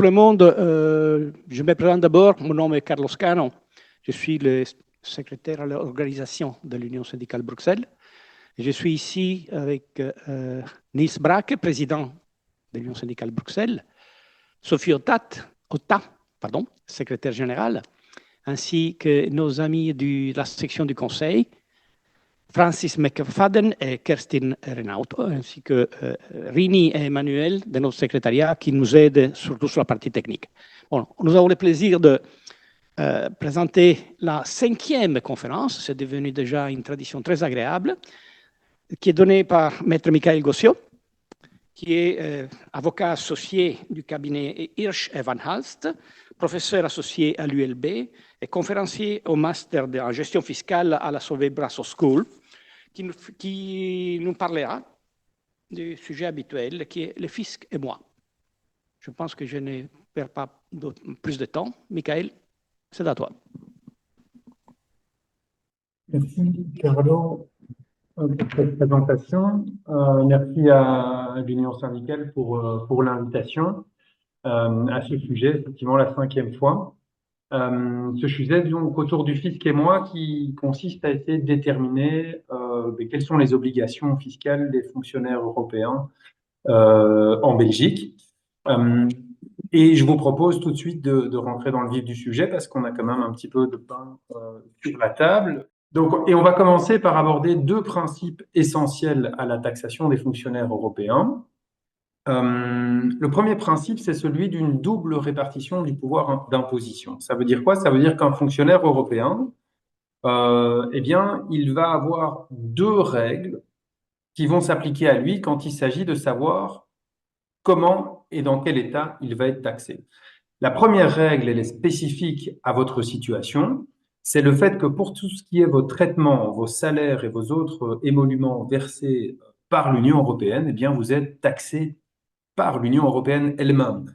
tout le monde. Je me présente d'abord. Mon nom est Carlos Cano. Je suis le secrétaire à l'organisation de l'Union syndicale Bruxelles. Je suis ici avec Niels Braque, président de l'Union syndicale Bruxelles, Sophie Otta, secrétaire générale, ainsi que nos amis de la section du Conseil, Francis McFadden et Kerstin Renaud, ainsi que Rini et Emmanuel de notre secrétariat qui nous aident surtout sur la partie technique. Bon, nous avons le plaisir de présenter la 5e conférence, c'est devenu déjà une tradition très agréable, qui est donnée par Maître Michael Gossio, qui est avocat associé du cabinet Hirsch et Van Halst, professeur associé à l'ULB et conférencier au master en gestion fiscale à la Solvay Brussels School, qui nous parlera du sujet habituel qui est le fisc et moi. Je pense que je ne perds pas plus de temps. Michael, c'est à toi. Merci, Carlo, pour cette présentation. Merci à l'Union syndicale pour l'invitation à ce sujet, effectivement la 5e fois. Ce sujet donc autour du fisc et moi qui consiste à essayer de déterminer quelles sont les obligations fiscales des fonctionnaires européens en Belgique. Et je vous propose tout de suite de rentrer dans le vif du sujet parce qu'on a quand même un petit peu de pain sur la table. Donc, et on va commencer par aborder 2 principes essentiels à la taxation des fonctionnaires européens. Le premier principe, c'est celui d'une double répartition du pouvoir d'imposition. Ça veut dire quoi? Ça veut dire qu'un fonctionnaire européen, eh bien, il va avoir 2 règles qui vont s'appliquer à lui quand il s'agit de savoir comment et dans quel état il va être taxé. La première règle, elle est spécifique à votre situation. C'est le fait que pour tout ce qui est vos traitements, vos salaires et vos autres émoluments versés par l'Union européenne, eh bien, vous êtes taxé par l'Union européenne elle-même.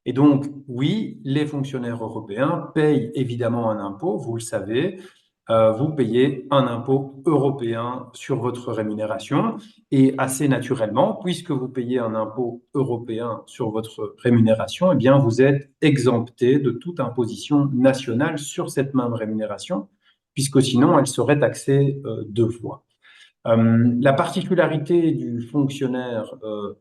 Et donc, oui, les fonctionnaires européens payent évidemment un impôt, vous le savez, vous payez un impôt européen sur votre rémunération et assez naturellement, puisque vous payez un impôt européen sur votre rémunération, eh bien, vous êtes exempté de toute imposition nationale sur cette même rémunération, puisque sinon, elle serait taxée 2 fois. La particularité du fonctionnaire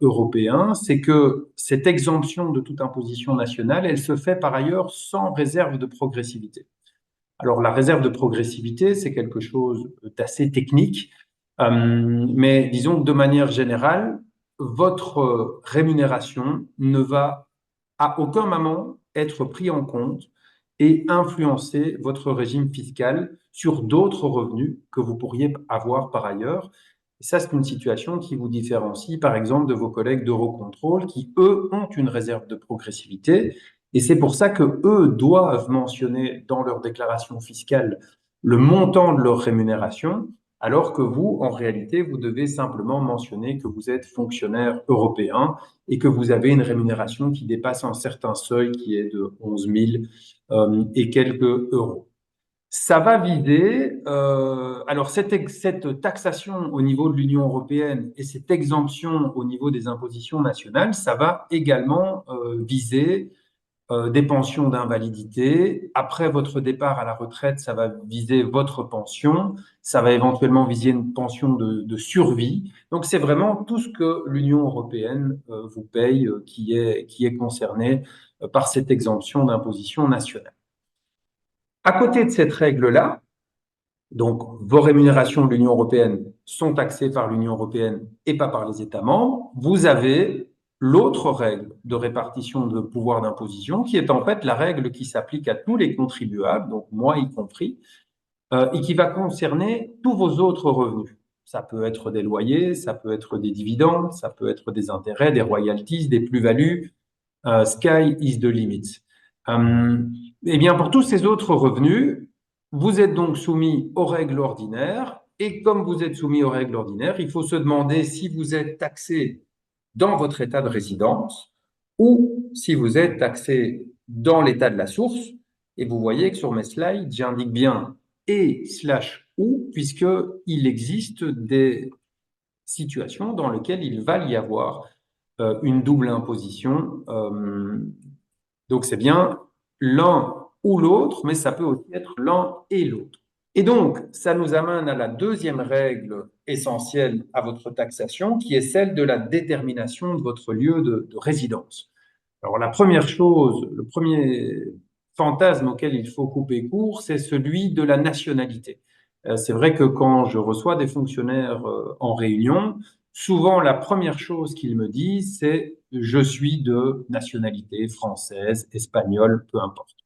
européen, c'est que cette exemption de toute imposition nationale, elle se fait par ailleurs sans réserve de progressivité. Alors, la réserve de progressivité, c'est quelque chose d'assez technique, mais disons que de manière générale, votre rémunération ne va à aucun moment être pris en compte et influencer votre régime fiscal sur d'autres revenus que vous pourriez avoir par ailleurs. Et ça, c'est une situation qui vous différencie, par exemple, de vos collègues d'Eurocontrol qui, eux, ont une réserve de progressivité. Et c'est pour ça que eux doivent mentionner dans leur déclaration fiscale le montant de leur rémunération, alors que vous, en réalité, vous devez simplement mentionner que vous êtes fonctionnaire européen et que vous avez une rémunération qui dépasse un certain seuil qui est de 11 000 et quelques euros. Ça va viser, alors cette taxation au niveau de l'Union européenne et cette exemption au niveau des impositions nationales, ça va également viser des pensions d'invalidité. Après votre départ à la retraite, ça va viser votre pension. Ça va éventuellement viser une pension de survie. Donc, c'est vraiment tout ce que l'Union européenne vous paye qui est concerné par cette exemption d'imposition nationale. À côté de cette règle-là, donc vos rémunérations de l'Union européenne sont taxées par l'Union européenne et pas par les États membres, vous avez l'autre règle de répartition de pouvoir d'imposition, qui est en fait la règle qui s'applique à tous les contribuables, donc moi y compris, et qui va concerner tous vos autres revenus. Ça peut être des loyers, ça peut être des dividendes, ça peut être des intérêts, des royalties, des plus-values. Sky is the limit. Eh bien, pour tous ces autres revenus, vous êtes donc soumis aux règles ordinaires. Et comme vous êtes soumis aux règles ordinaires, il faut se demander si vous êtes taxé dans votre état de résidence ou si vous êtes taxé dans l'état de la source. Et vous voyez que sur mes slides, j'indique bien et/ou, puisqu'il existe des situations dans lesquelles il va y avoir une double imposition Donc, c'est bien l'un ou l'autre, mais ça peut aussi être l'un et l'autre. Et donc, ça nous amène à la deuxième règle essentielle à votre taxation, qui est celle de la détermination de votre lieu de résidence. Alors, la première chose, le premier fantasme auquel il faut couper court, c'est celui de la nationalité. C'est vrai que quand je reçois des fonctionnaires en réunion, souvent la première chose qu'ils me disent, c'est je suis de nationalité française, espagnole, peu importe.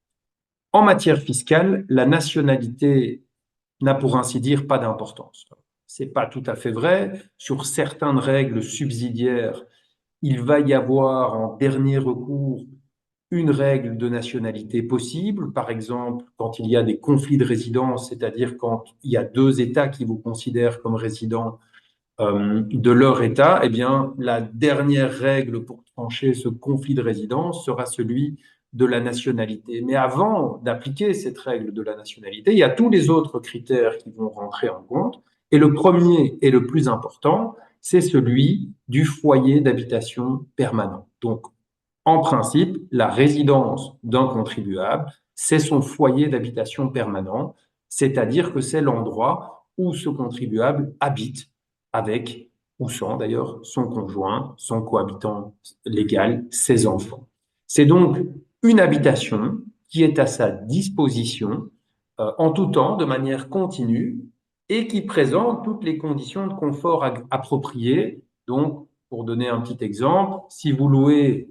En matière fiscale, la nationalité n'a pour ainsi dire pas d'importance. C'est pas tout à fait vrai. Sur certaines règles subsidiaires, il va y avoir en dernier recours une règle de nationalité possible. Par exemple, quand il y a des conflits de résidence, c'est-à-dire quand il y a deux États qui vous considèrent comme résidents de leur État, eh bien, la dernière règle pour trancher ce conflit de résidence sera celui de la nationalité. Mais avant d'appliquer cette règle de la nationalité, il y a tous les autres critères qui vont rentrer en compte. Et le premier et le plus important, c'est celui du foyer d'habitation permanent. Donc, en principe, la résidence d'un contribuable, c'est son foyer d'habitation permanent, c'est-à-dire que c'est l'endroit où ce contribuable habite avec ou sans d'ailleurs son conjoint, son cohabitant légal, ses enfants. C'est donc une habitation qui est à sa disposition en tout temps, de manière continue, et qui présente toutes les conditions de confort appropriées. Donc, pour donner un petit exemple, si vous louez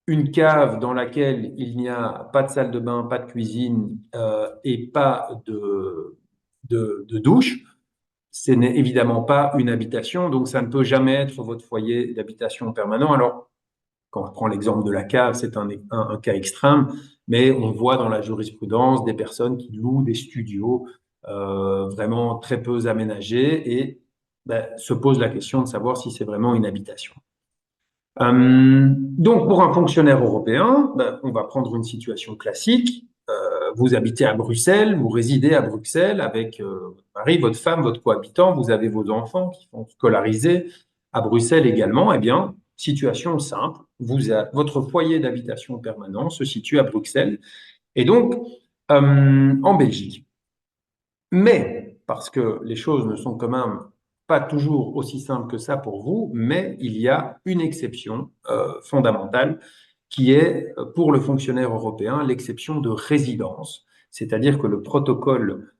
une cave dans laquelle il n'y a pas de salle de bain, pas de cuisine et pas de douche, ce n'est évidemment pas une habitation, donc ça ne peut jamais être votre foyer d'habitation permanent. Alors, quand on prend l'exemple de la cave, c'est un cas extrême, mais on voit dans la jurisprudence des personnes qui louent des studios vraiment très peu aménagés et se pose la question de savoir si c'est vraiment une habitation. Donc, pour un fonctionnaire européen, on va prendre une situation classique. Vous habitez à Bruxelles, vous résidez à Bruxelles avec votre mari, votre femme, votre cohabitant, vous avez vos enfants qui sont scolarisés à Bruxelles également. Eh bien, situation simple, votre foyer d'habitation permanent se situe à Bruxelles et donc en Belgique. Mais, parce que les choses ne sont quand même pas toujours aussi simples que ça pour vous, mais il y a une exception fondamentale qui est pour le fonctionnaire européen l'exception de résidence, c'est-à-dire que le protocole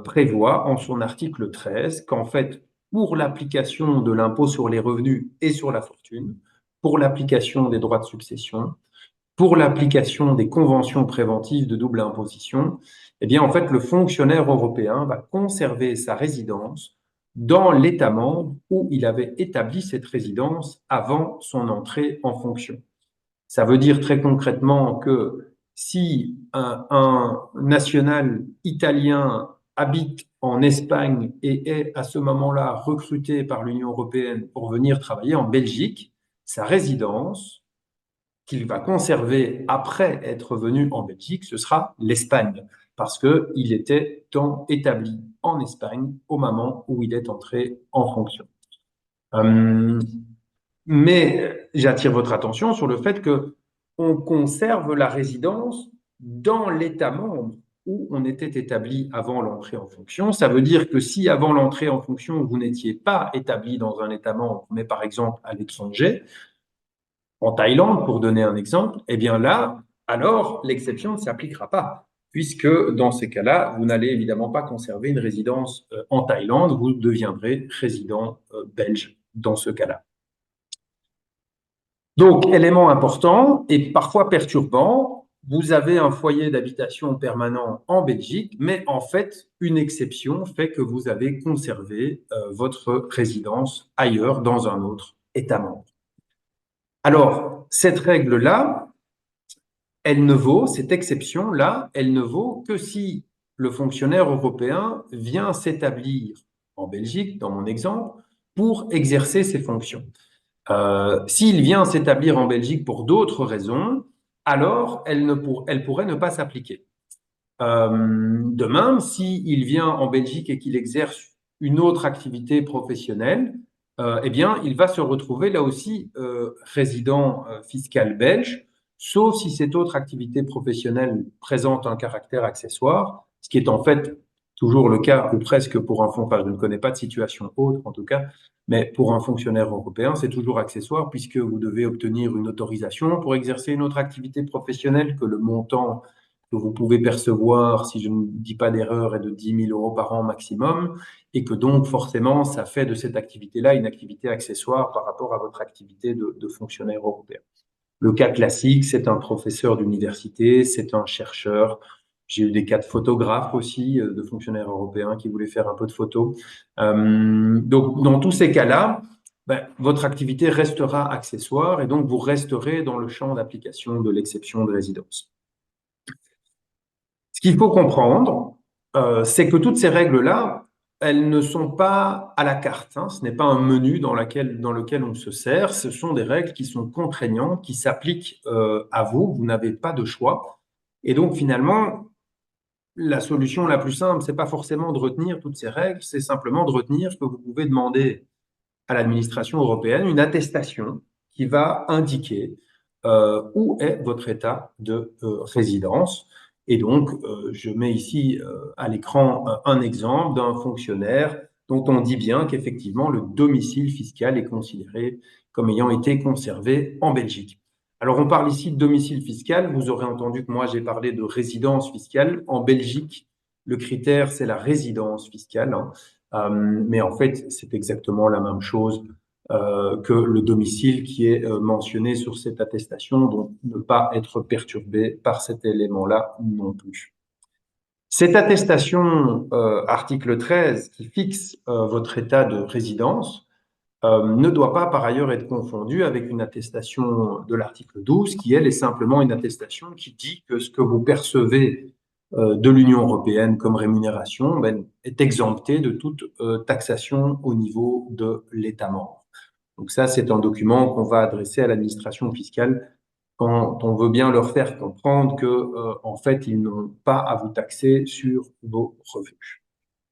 prévoit en son article 13 qu'en fait, pour l'application de l'impôt sur les revenus et sur la fortune, pour l'application des droits de succession, pour l'application des conventions préventives de double imposition, eh bien, en fait, le fonctionnaire européen va conserver sa résidence dans l'État membre où il avait établi cette résidence avant son entrée en fonction. Ça veut dire très concrètement que si un national italien habite en Espagne et est à ce moment-là recruté par l'Union européenne pour venir travailler en Belgique, sa résidence qu'il va conserver après être venu en Belgique, ce sera l'Espagne, parce qu'il était établi en Espagne au moment où il est entré en fonction. Mais j'attire votre attention sur le fait que on conserve la résidence dans l'État membre où on était établi avant l'entrée en fonction. Ça veut dire que si avant l'entrée en fonction, vous n'étiez pas établi dans un État membre, mais par exemple à l'étranger, en Thaïlande, pour donner un exemple, eh bien là, alors l'exception ne s'appliquera pas, puisque dans ces cas-là, vous n'allez évidemment pas conserver une résidence en Thaïlande, vous deviendrez résident belge dans ce cas-là. Donc, élément important et parfois perturbant, vous avez un foyer d'habitation permanent en Belgique, mais en fait, une exception fait que vous avez conservé votre résidence ailleurs dans un autre État membre. Alors, cette règle-là, cette exception-là, elle ne vaut que si le fonctionnaire européen vient s'établir en Belgique, dans mon exemple, pour exercer ses fonctions. S'il vient s'établir en Belgique pour d'autres raisons, alors elle pourrait ne pas s'appliquer. De même, s'il vient en Belgique et qu'il exerce une autre activité professionnelle, eh bien, il va se retrouver là aussi résident fiscal belge sauf si cette autre activité professionnelle présente un caractère accessoire, ce qui est en fait toujours le cas, ou presque pour un fonds, enfin, je ne connais pas de situation autre en tout cas, mais pour un fonctionnaire européen, c'est toujours accessoire puisque vous devez obtenir une autorisation pour exercer une autre activité professionnelle que le montant que vous pouvez percevoir, si je ne dis pas d'erreur, est de 10 000 euros par an maximum, et que donc forcément, ça fait de cette activité-là une activité accessoire par rapport à votre activité de fonctionnaire européen. Le cas classique, c'est un professeur d'université, c'est un chercheur. J'ai eu des cas de photographes aussi, de fonctionnaires européens qui voulaient faire un peu de photos. Donc, dans tous ces cas-là, ben, votre activité restera accessoire et donc vous resterez dans le champ d'application de l'exception de résidence. Ce qu'il faut comprendre, c'est que toutes ces règles-là, elles ne sont pas à la carte, hein. Ce n'est pas un menu dans lequel on se sert. Ce sont des règles qui sont contraignantes, qui s'appliquent à vous. Vous n'avez pas de choix. Et donc, finalement, la solution la plus simple, c'est pas forcément de retenir toutes ces règles, c'est simplement de retenir que vous pouvez demander à l'administration européenne une attestation qui va indiquer où est votre état de résidence. Et donc, je mets ici à l'écran un exemple d'un fonctionnaire dont on dit bien qu'effectivement, le domicile fiscal est considéré comme ayant été conservé en Belgique. Alors, on parle ici de domicile fiscal. Vous aurez entendu que moi, j'ai parlé de résidence fiscale. En Belgique, le critère, c'est la résidence fiscale, hein. Mais en fait, c'est exactement la même chose que le domicile qui est mentionné sur cette attestation, donc ne pas être perturbé par cet élément-là non plus. Cette attestation, article 13, qui fixe votre état de résidence, ne doit pas par ailleurs être confondue avec une attestation de l'article 12, qui elle est simplement une attestation qui dit que ce que vous percevez de l'Union européenne comme rémunération est exempté de toute taxation au niveau de l'État membre. Donc ça, c'est un document qu'on va adresser à l'administration fiscale quand on veut bien leur faire comprendre que, en fait, ils n'ont pas à vous taxer sur vos revenus.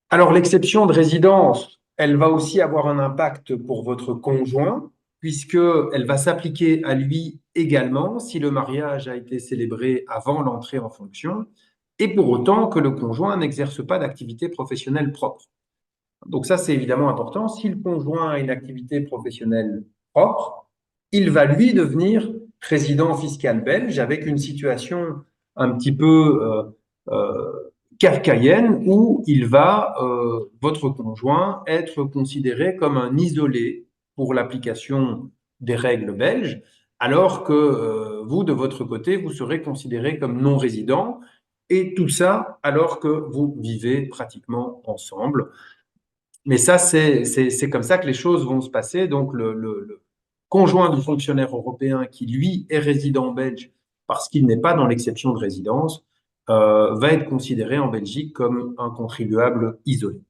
Alors, l'exception de résidence, elle va aussi avoir un impact pour votre conjoint, puisqu'elle va s'appliquer à lui également si le mariage a été célébré avant l'entrée en fonction, et pour autant que le conjoint n'exerce pas d'activité professionnelle propre. Donc ça, c'est évidemment important. Si le conjoint a une activité professionnelle propre, il va lui devenir résident fiscal belge avec une situation un petit peu kafkaïenne où il va, votre conjoint, être considéré comme un isolé pour l'application des règles belges, alors que vous, de votre côté, vous serez considéré comme non résident, et tout ça alors que vous vivez pratiquement ensemble. Mais ça, c'est comme ça que les choses vont se passer. Donc, le conjoint du fonctionnaire européen qui, lui, est résident belge parce qu'il n'est pas dans l'exception de résidence, va être considéré en Belgique comme un contribuable isolé.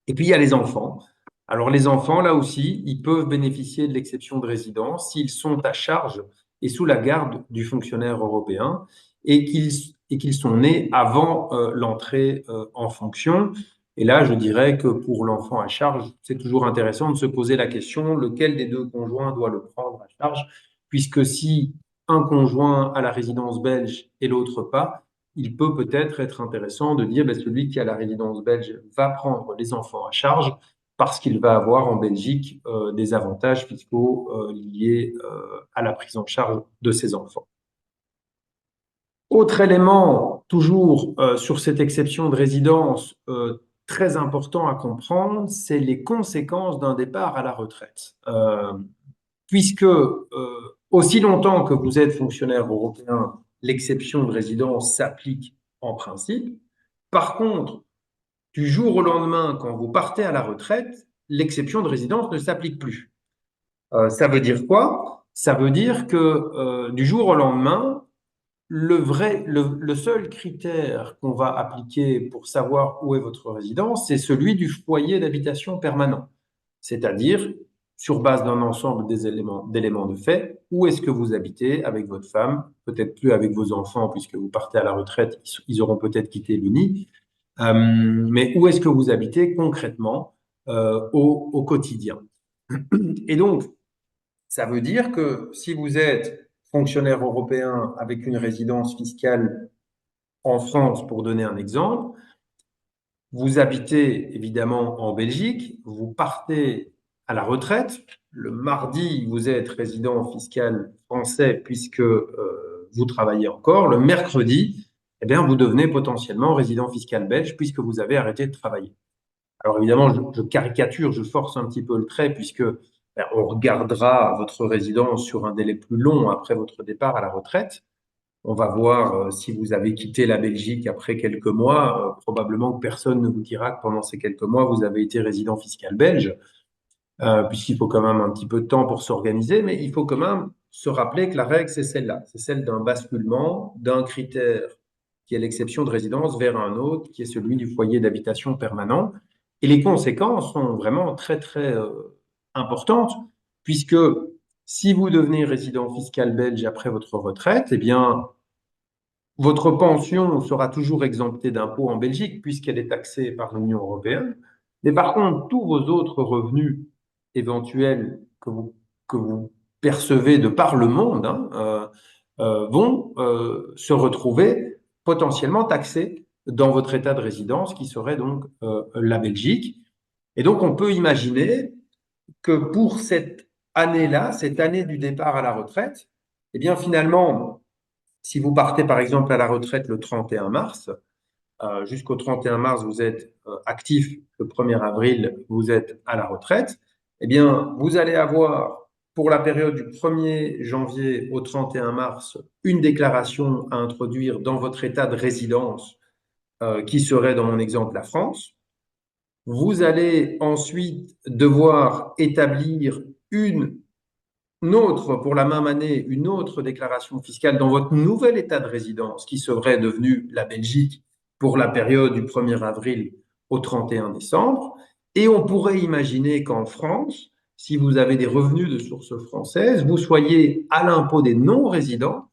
Et puis, il y a les enfants. Alors, les enfants, là aussi, ils peuvent bénéficier de l'exception de résidence s'ils sont à charge et sous la garde du fonctionnaire européen et qu'ils sont nés avant l'entrée en fonction. Et là, je dirais que pour l'enfant à charge, c'est toujours intéressant de se poser la question, lequel des deux conjoints doit le prendre à charge, puisque si un conjoint a la résidence belge et l'autre pas, il peut peut-être être intéressant de dire celui qui a la résidence belge va prendre les enfants à charge parce qu'il va avoir en Belgique des avantages fiscaux liés à la prise en charge de ses enfants. Autre élément, toujours sur cette exception de résidence, très important à comprendre, c'est les conséquences d'un départ à la retraite. Puisque aussi longtemps que vous êtes fonctionnaire européen, l'exception de résidence s'applique en principe. Par contre, du jour au lendemain, quand vous partez à la retraite, l'exception de résidence ne s'applique plus. Ça veut dire quoi? Ça veut dire que du jour au lendemain, le seul critère qu'on va appliquer pour savoir où est votre résidence, c'est celui du foyer d'habitation permanent. C'est-à-dire, sur base d'un ensemble d'éléments de fait, où est-ce que vous habitez avec votre femme, peut-être plus avec vos enfants puisque vous partez à la retraite, ils auront peut-être quitté le nid, mais où est-ce que vous habitez concrètement au quotidien. Et donc, ça veut dire que si vous êtes fonctionnaire européen avec une résidence fiscale en France, pour donner un exemple, vous habitez évidemment en Belgique, vous partez à la retraite. Le mardi, vous êtes résident fiscal français puisque vous travaillez encore. Le mercredi, eh bien, vous devenez potentiellement résident fiscal belge puisque vous avez arrêté de travailler. Alors évidemment, je caricature, je force un petit peu le trait puisque on regardera votre résidence sur un délai plus long après votre départ à la retraite. On va voir si vous avez quitté la Belgique après quelques mois. Probablement que personne ne vous dira que pendant ces quelques mois, vous avez été résident fiscal belge, puisqu'il faut quand même un petit peu de temps pour s'organiser, mais il faut quand même se rappeler que la règle, c'est celle-là. C'est celle d'un basculement d'un critère qui est l'exception de résidence vers un autre, qui est celui du foyer d'habitation permanent. Et les conséquences sont vraiment très, très importantes, puisque si vous devenez résident fiscal belge après votre retraite, eh bien, votre pension sera toujours exemptée d'impôt en Belgique puisqu'elle est taxée par l'Union européenne. Mais par contre, tous vos autres revenus éventuels que vous percevez de par le monde vont se retrouver potentiellement taxés dans votre état de résidence qui serait donc la Belgique. Et donc, on peut imaginer que pour cette année-là, cette année du départ à la retraite, eh bien finalement, si vous partez par exemple à la retraite le 31 mars, jusqu'au 31 mars, vous êtes actif, le 1er avril, vous êtes à la retraite, eh bien, vous allez avoir pour la période du 1er janvier au 31 mars une déclaration à introduire dans votre état de résidence qui serait dans mon exemple la France. Vous allez ensuite devoir établir une autre, pour la même année, une autre déclaration fiscale dans votre nouvel état de résidence qui serait devenu la Belgique pour la période du 1er avril au 31 décembre. Et on pourrait imaginer qu'en France, si vous avez des revenus de source française, vous soyez à l'impôt des non-résidents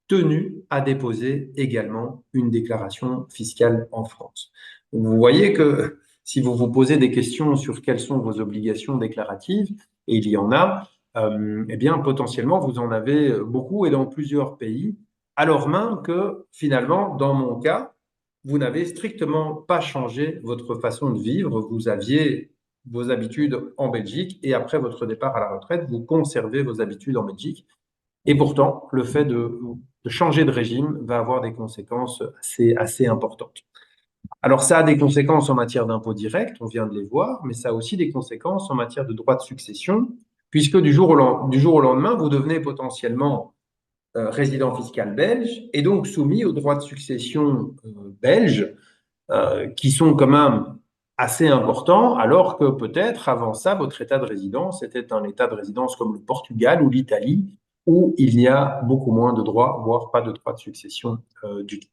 tenus à déposer également une déclaration fiscale en France. Vous voyez que si vous vous posez des questions sur quelles sont vos obligations déclaratives, et il y en a, eh bien, potentiellement, vous en avez beaucoup et dans plusieurs pays, alors même que finalement, dans mon cas, vous n'avez strictement pas changé votre façon de vivre. Vous aviez vos habitudes en Belgique et après votre départ à la retraite, vous conservez vos habitudes en Belgique. Et pourtant, le fait de changer de régime va avoir des conséquences assez importantes. Alors, ça a des conséquences en matière d'impôt direct, on vient de les voir, mais ça a aussi des conséquences en matière de droit de succession, puisque du jour au lendemain, vous devenez potentiellement résident fiscal belge et donc soumis aux droits de succession belges, qui sont quand même assez importants, alors que peut-être avant ça, votre état de résidence était un état de résidence comme le Portugal ou l'Italie, où il y a beaucoup moins de droits, voire pas de droits de succession du tout.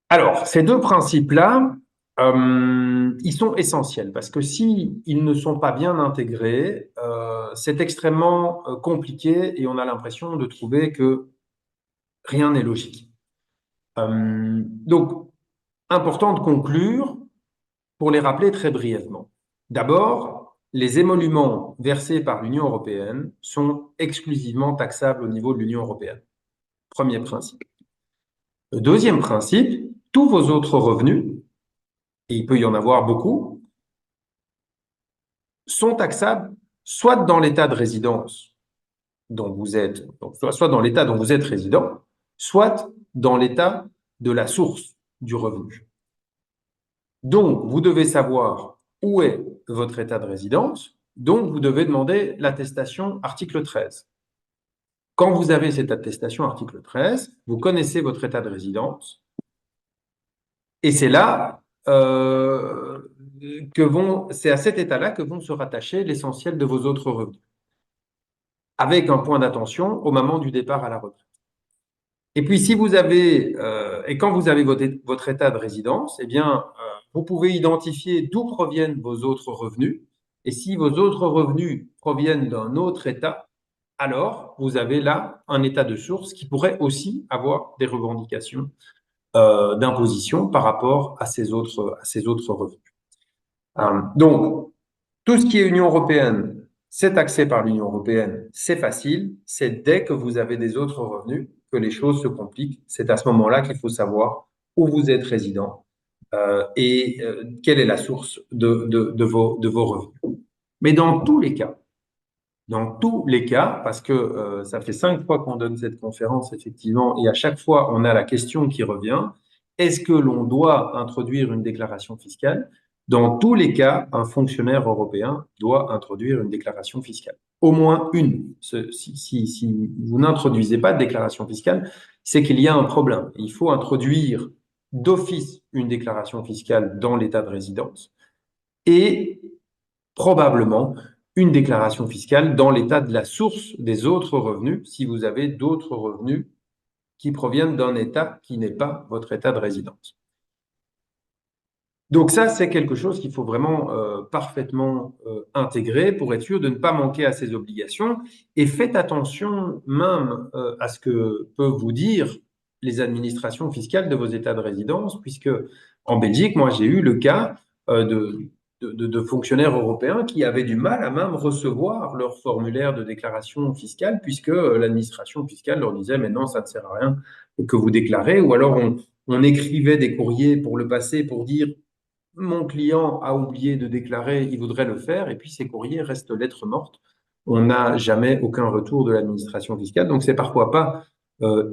Alors, ces deux principes-là, ils sont essentiels parce que si ils ne sont pas bien intégrés, c'est extrêmement compliqué et on a l'impression de trouver que rien n'est logique. Donc, important de conclure pour les rappeler très brièvement. D'abord, les émoluments versés par l'Union européenne sont exclusivement taxables au niveau de l'Union européenne. Premier principe. Le deuxième principe, tous vos autres revenus, et il peut y en avoir beaucoup, sont taxables soit dans l'état de résidence dont vous êtes, soit dans l'état dont vous êtes résident, soit dans l'état de la source du revenu. Donc, vous devez savoir où est votre état de résidence, donc vous devez demander l'attestation article 13. Quand vous avez cette attestation article 13, vous connaissez votre état de résidence, et c'est là c'est à cet état-là que vont se rattacher l'essentiel de vos autres revenus, avec un point d'attention au moment du départ à la retraite. Et puis, si vous avez, et quand vous avez votre état de résidence, eh bien, vous pouvez identifier d'où proviennent vos autres revenus. Et si vos autres revenus proviennent d'un autre état, alors vous avez là un état de source qui pourrait aussi avoir des revendications d'imposition par rapport à ces autres revenus. Donc, tout ce qui est Union européenne, c'est taxé par l'Union européenne, c'est facile. C'est dès que vous avez des autres revenus que les choses se compliquent. C'est à ce moment-là qu'il faut savoir où vous êtes résident et quelle est la source de vos revenus. Mais dans tous les cas, parce que ça fait 5 fois qu'on donne cette conférence, effectivement, et à chaque fois, on a la question qui revient, est-ce que l'on doit introduire une déclaration fiscale? Dans tous les cas, un fonctionnaire européen doit introduire une déclaration fiscale. Au moins une. Si vous n'introduisez pas de déclaration fiscale, c'est qu'il y a un problème. Il faut introduire d'office une déclaration fiscale dans l'état de résidence et probablement une déclaration fiscale dans l'état de la source des autres revenus, si vous avez d'autres revenus qui proviennent d'un état qui n'est pas votre état de résidence. Donc ça, c'est quelque chose qu'il faut vraiment parfaitement intégrer pour être sûr de ne pas manquer à ces obligations. Et faites attention même à ce que peuvent vous dire les administrations fiscales de vos états de résidence, puisque en Belgique, moi, j'ai eu le cas de fonctionnaires européens qui avaient du mal à même recevoir leur formulaire de déclaration fiscale, puisque l'administration fiscale leur disait « mais non, ça ne sert à rien que vous déclarez », ou alors on écrivait des courriers pour le passé pour dire mon client a oublié de déclarer, il voudrait le faire, et puis ces courriers restent lettres mortes. On n'a jamais aucun retour de l'administration fiscale, donc c'est parfois pas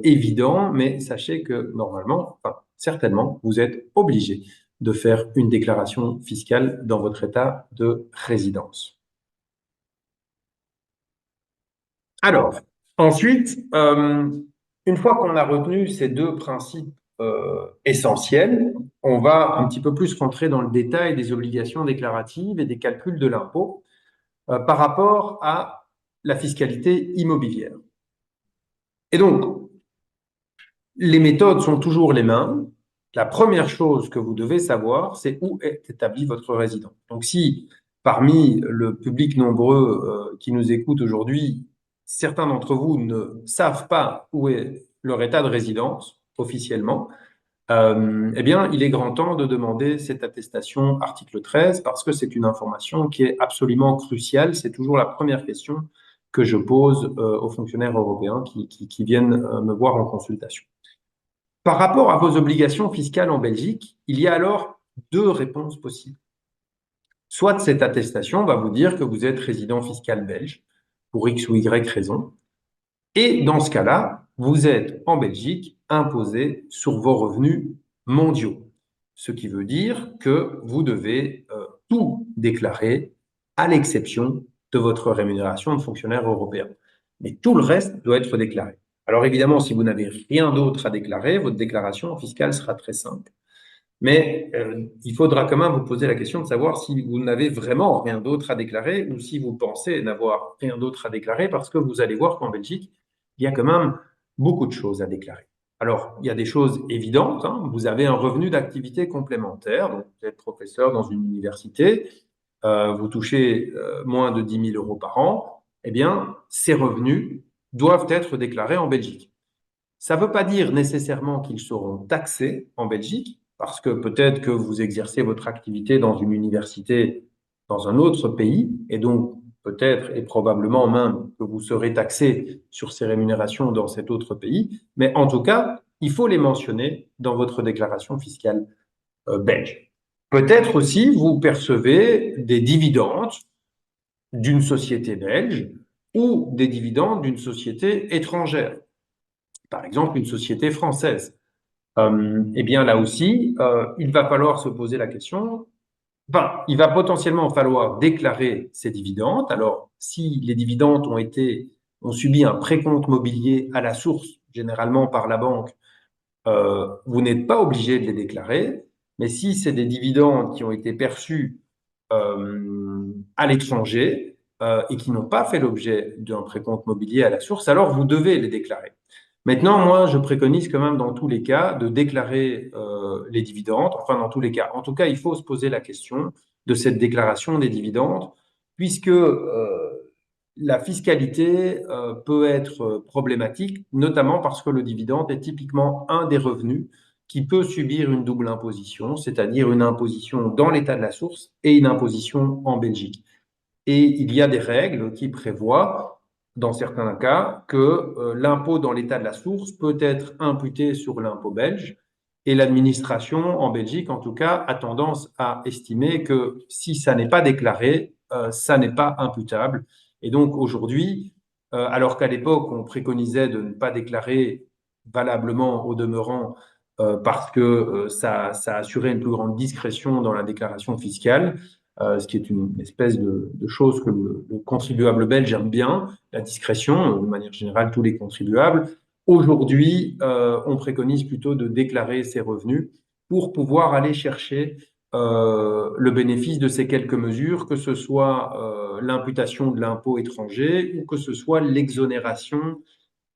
évident, mais sachez que normalement, enfin, certainement, vous êtes obligé de faire une déclaration fiscale dans votre état de résidence. Alors, ensuite, une fois qu'on a retenu ces deux principes essentiels, on va un petit peu plus rentrer dans le détail des obligations déclaratives et des calculs de l'impôt par rapport à la fiscalité immobilière. Et donc, les méthodes sont toujours les mêmes. La première chose que vous devez savoir, c'est où est établie votre résidence. Donc, si parmi le public nombreux qui nous écoute aujourd'hui, certains d'entre vous ne savent pas où est leur état de résidence officiellement, eh bien, il est grand temps de demander cette attestation article 13 parce que c'est une information qui est absolument cruciale. C'est toujours la première question que je pose aux fonctionnaires européens qui viennent me voir en consultation. Par rapport à vos obligations fiscales en Belgique, il y a alors deux réponses possibles. Soit cette attestation va vous dire que vous êtes résident fiscal belge pour X ou Y raison, et dans ce cas-là, vous êtes en Belgique imposé sur vos revenus mondiaux, ce qui veut dire que vous devez tout déclarer à l'exception de votre rémunération de fonctionnaire européen. Mais tout le reste doit être déclaré. Alors évidemment, si vous n'avez rien d'autre à déclarer, votre déclaration fiscale sera très simple. Mais il faudra quand même vous poser la question de savoir si vous n'avez vraiment rien d'autre à déclarer ou si vous pensez n'avoir rien d'autre à déclarer parce que vous allez voir qu'en Belgique, il y a quand même beaucoup de choses à déclarer. Alors, il y a des choses évidentes. Hein. Vous avez un revenu d'activité complémentaire. Donc, vous êtes professeur dans une université, vous touchez moins de 10 000 euros par an. Eh bien, ces revenus doivent être déclarés en Belgique. Ça ne veut pas dire nécessairement qu'ils seront taxés en Belgique, parce que peut-être que vous exercez votre activité dans une université dans un autre pays, et donc peut-être et probablement même que vous serez taxé sur ces rémunérations dans cet autre pays, mais en tout cas, il faut les mentionner dans votre déclaration fiscale belge. Peut-être aussi vous percevez des dividendes d'une société belge ou des dividendes d'une société étrangère, par exemple une société française. Eh bien là aussi, il va falloir se poser la question. Il va potentiellement falloir déclarer ces dividendes. Alors, si les dividendes ont subi un précompte mobilier à la source, généralement par la banque, vous n'êtes pas obligé de les déclarer. Mais si c'est des dividendes qui ont été perçus à l'étranger et qui n'ont pas fait l'objet d'un précompte mobilier à la source, alors vous devez les déclarer. Maintenant, moi, je préconise quand même dans tous les cas de déclarer les dividendes, enfin dans tous les cas. En tout cas, il faut se poser la question de cette déclaration des dividendes, puisque la fiscalité peut être problématique, notamment parce que le dividende est typiquement un des revenus qui peut subir une double imposition, c'est-à-dire une imposition dans l'état de la source et une imposition en Belgique. Et il y a des règles qui prévoient, dans certains cas, que l'impôt dans l'état de la source peut être imputé sur l'impôt belge. Et l'administration en Belgique, en tout cas, a tendance à estimer que si ça n'est pas déclaré, ça n'est pas imputable. Et donc aujourd'hui, alors qu'à l'époque, on préconisait de ne pas déclarer valablement au demeurant parce que ça assurait une plus grande discrétion dans la déclaration fiscale, ce qui est une espèce de chose que le contribuable belge aime bien, la discrétion, de manière générale, tous les contribuables. Aujourd'hui, on préconise plutôt de déclarer ses revenus pour pouvoir aller chercher le bénéfice de ces quelques mesures, que ce soit l'imputation de l'impôt étranger ou que ce soit l'exonération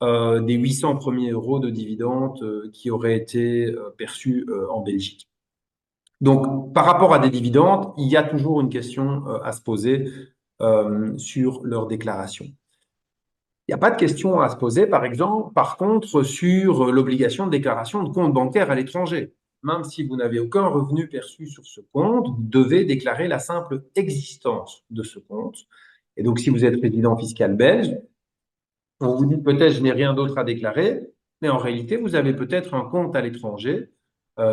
des 800 premiers euros de dividendes qui auraient été perçus en Belgique. Donc, par rapport à des dividendes, il y a toujours une question à se poser sur leur déclaration. Il n'y a pas de question à se poser, par exemple, par contre, sur l'obligation de déclaration de compte bancaire à l'étranger. Même si vous n'avez aucun revenu perçu sur ce compte, vous devez déclarer la simple existence de ce compte. Et donc, si vous êtes résident fiscal belge, vous vous dites peut-être je n'ai rien d'autre à déclarer, mais en réalité, vous avez peut-être un compte à l'étranger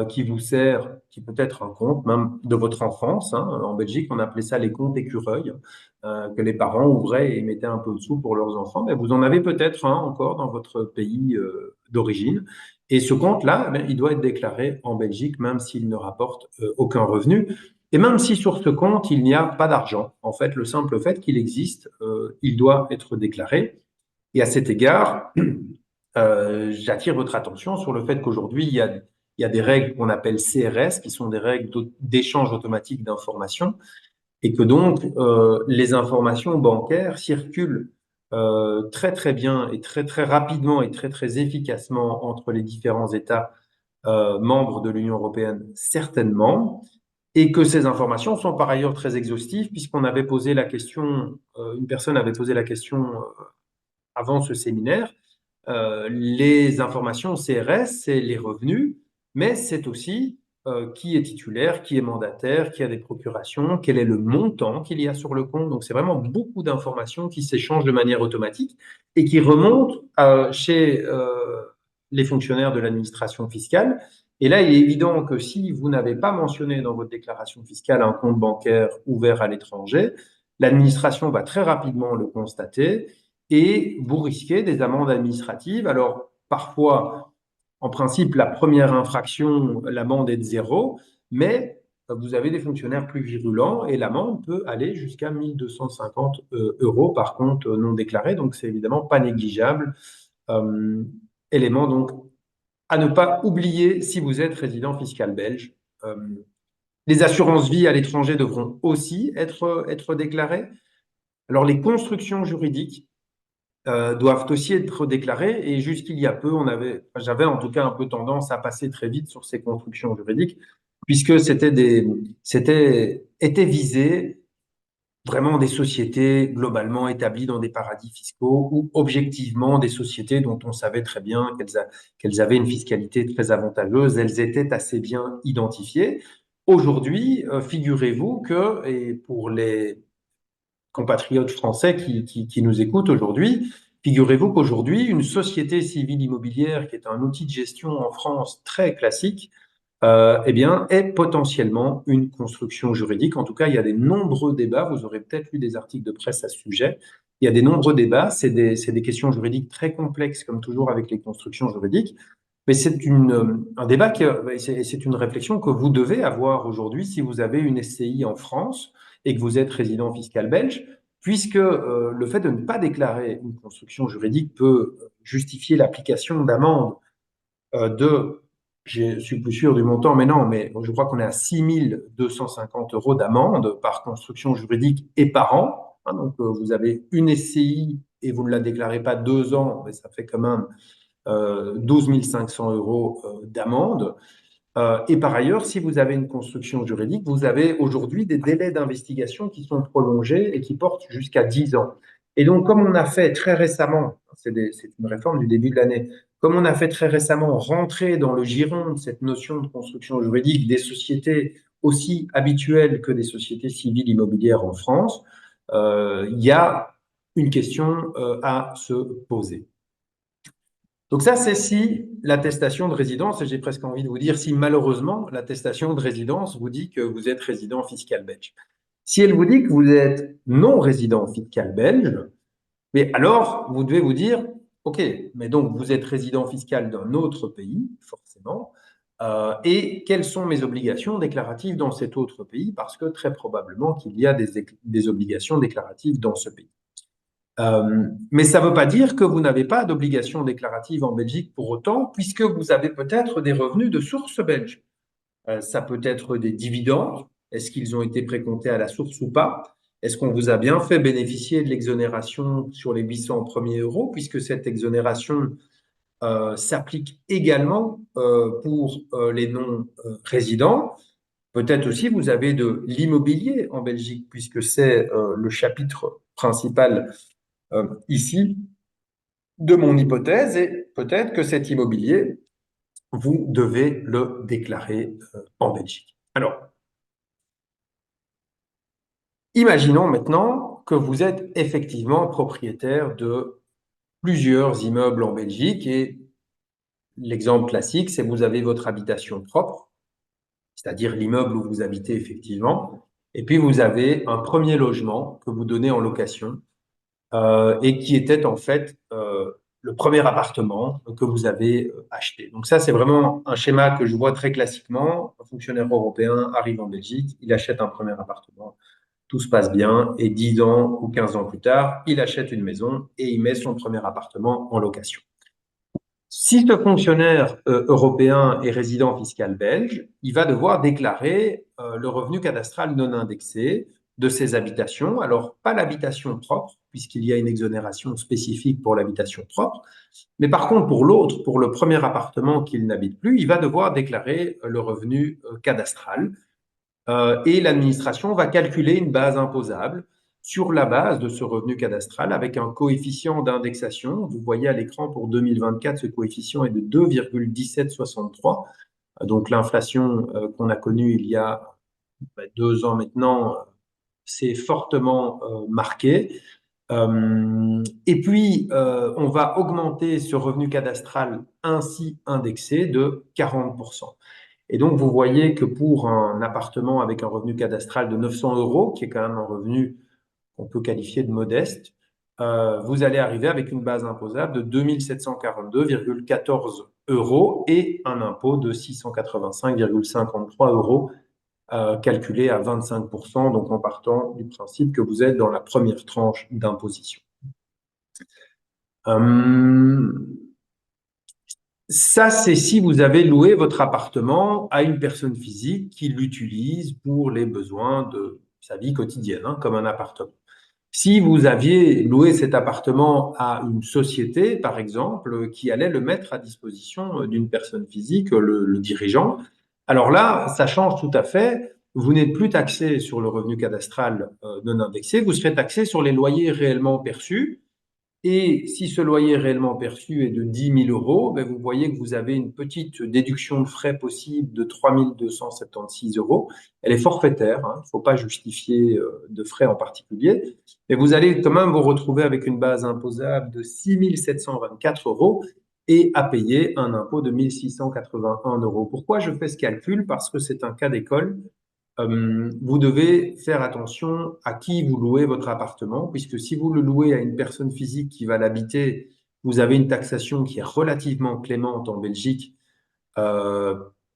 qui vous sert, qui peut être un compte même de votre enfance. Hein. En Belgique, on appelait ça les comptes écureuils, que les parents ouvraient et mettaient un peu de sous pour leurs enfants. Mais vous en avez peut-être un encore dans votre pays d'origine. Et ce compte-là, il doit être déclaré en Belgique, même s'il ne rapporte aucun revenu. Et même si sur ce compte, il n'y a pas d'argent, en fait, le simple fait qu'il existe, il doit être déclaré. Et à cet égard, j'attire votre attention sur le fait qu'aujourd'hui, il y a des règles qu'on appelle CRS, qui sont des règles d'échange automatique d'informations, et que donc les informations bancaires circulent très très bien et très très rapidement et très très efficacement entre les différents États membres de l'Union européenne, certainement, et que ces informations sont par ailleurs très exhaustives, puisqu'on avait posé la question, une personne avait posé la question avant ce séminaire. Les informations CRS, c'est les revenus, mais c'est aussi qui est titulaire, qui est mandataire, qui a des procurations, quel est le montant qu'il y a sur le compte. Donc, c'est vraiment beaucoup d'informations qui s'échangent de manière automatique et qui remontent chez les fonctionnaires de l'administration fiscale. Et là, il est évident que si vous n'avez pas mentionné dans votre déclaration fiscale un compte bancaire ouvert à l'étranger, l'administration va très rapidement le constater et vous risquez des amendes administratives. Alors, parfois, en principe, la première infraction, l'amende est de 0, mais vous avez des fonctionnaires plus virulents et l'amende peut aller jusqu'à 1 250 euros par compte non déclaré. Donc, c'est évidemment pas négligeable. Élément donc à ne pas oublier si vous êtes résident fiscal belge. Les assurances vie à l'étranger devront aussi être déclarées. Alors, les constructions juridiques doivent aussi être déclarées. Et jusqu'il y a peu, j'avais en tout cas un peu tendance à passer très vite sur ces constructions juridiques, puisque étaient visées vraiment des sociétés globalement établies dans des paradis fiscaux ou objectivement des sociétés dont on savait très bien qu'elles avaient une fiscalité très avantageuse. Elles étaient assez bien identifiées. Aujourd'hui, figurez-vous que, et pour les compatriotes français qui nous écoutent aujourd'hui, figurez-vous qu'aujourd'hui, une société civile immobilière, qui est un outil de gestion en France très classique, eh bien, est potentiellement une construction juridique. En tout cas, il y a des nombreux débats. Vous aurez peut-être lu des articles de presse à ce sujet. Il y a des nombreux débats. C'est des questions juridiques très complexes, comme toujours avec les constructions juridiques. Mais c'est un débat, c'est une réflexion que vous devez avoir aujourd'hui si vous avez une SCI en France et que vous êtes résident fiscal belge, puisque le fait de ne pas déclarer une construction juridique peut justifier l'application d'amendes je suis plus sûr du montant, mais non, mais je crois qu'on est à 6 250 euros d'amende par construction juridique et par an. Hein, donc, vous avez une SCI et vous ne la déclarez pas 2 ans, mais ça fait quand même 12 500 euros d'amende. Et par ailleurs, si vous avez une construction juridique, vous avez aujourd'hui des délais d'investigation qui sont prolongés et qui portent jusqu'à 10 ans. Et donc, comme on a fait très récemment, c'est une réforme du début de l'année, comme on a fait très récemment rentrer dans le giron de cette notion de construction juridique des sociétés aussi habituelles que des sociétés civiles immobilières en France, il y a une question à se poser. Donc ça, c'est si l'attestation de résidence, et j'ai presque envie de vous dire si malheureusement l'attestation de résidence vous dit que vous êtes résident fiscal belge. Si elle vous dit que vous êtes non résident fiscal belge, mais alors vous devez vous dire, OK, mais donc vous êtes résident fiscal d'un autre pays, forcément, et quelles sont mes obligations déclaratives dans cet autre pays, parce que très probablement qu'il y a des obligations déclaratives dans ce pays. Mais ça ne veut pas dire que vous n'avez pas d'obligation déclarative en Belgique pour autant, puisque vous avez peut-être des revenus de source belge. Ça peut être des dividendes. Est-ce qu'ils ont été précomptés à la source ou pas? Est-ce qu'on vous a bien fait bénéficier de l'exonération sur les 800 premiers euros, puisque cette exonération s'applique également pour les non-résidents? Peut-être aussi vous avez de l'immobilier en Belgique, puisque c'est le chapitre principal ici de mon hypothèse, et peut-être que cet immobilier, vous devez le déclarer en Belgique. Alors, imaginons maintenant que vous êtes effectivement propriétaire de plusieurs immeubles en Belgique, et l'exemple classique, c'est que vous avez votre habitation propre, c'est-à-dire l'immeuble où vous habitez effectivement, et puis vous avez un premier logement que vous donnez en location et qui était en fait le premier appartement que vous avez acheté. Donc ça, c'est vraiment un schéma que je vois très classiquement. Un fonctionnaire européen arrive en Belgique, il achète un premier appartement, tout se passe bien, et 10 ans ou 15 ans plus tard, il achète une maison et il met son premier appartement en location. Si ce fonctionnaire européen est résident fiscal belge, il va devoir déclarer le revenu cadastral non indexé de ses habitations. Alors, pas l'habitation propre, puisqu'il y a une exonération spécifique pour l'habitation propre, mais par contre, pour l'autre, pour le premier appartement qu'il n'habite plus, il va devoir déclarer le revenu cadastral. Et l'administration va calculer une base imposable sur la base de ce revenu cadastral avec un coefficient d'indexation. Vous voyez à l'écran pour 2024, ce coefficient est de 2,1763. Donc l'inflation qu'on a connue il y a 2 ans maintenant s'est fortement marquée. Et puis, on va augmenter ce revenu cadastral ainsi indexé de 40%. Et donc, vous voyez que pour un appartement avec un revenu cadastral de 900 euros, qui est quand même un revenu qu'on peut qualifier de modeste, vous allez arriver avec une base imposable de 2742,14 euros et un impôt de 685,53 euros calculé à 25%, donc en partant du principe que vous êtes dans la première tranche d'imposition. Ça, c'est si vous avez loué votre appartement à une personne physique qui l'utilise pour les besoins de sa vie quotidienne, hein, comme un appartement. Si vous aviez loué cet appartement à une société, par exemple, qui allait le mettre à disposition d'une personne physique, le dirigeant, alors là, ça change tout à fait. Vous n'êtes plus taxé sur le revenu cadastral non indexé, vous serez taxé sur les loyers réellement perçus. Et si ce loyer réellement perçu est de 10 000 euros, ben vous voyez que vous avez une petite déduction de frais possible de 3 276 euros. Elle est forfaitaire, hein, il ne faut pas justifier de frais en particulier. Mais vous allez quand même vous retrouver avec une base imposable de 6 724 euros et à payer un impôt de 1 681 euros. Pourquoi je fais ce calcul? Parce que c'est un cas d'école. Vous devez faire attention à qui vous louez votre appartement, puisque si vous le louez à une personne physique qui va l'habiter, vous avez une taxation qui est relativement clémente en Belgique,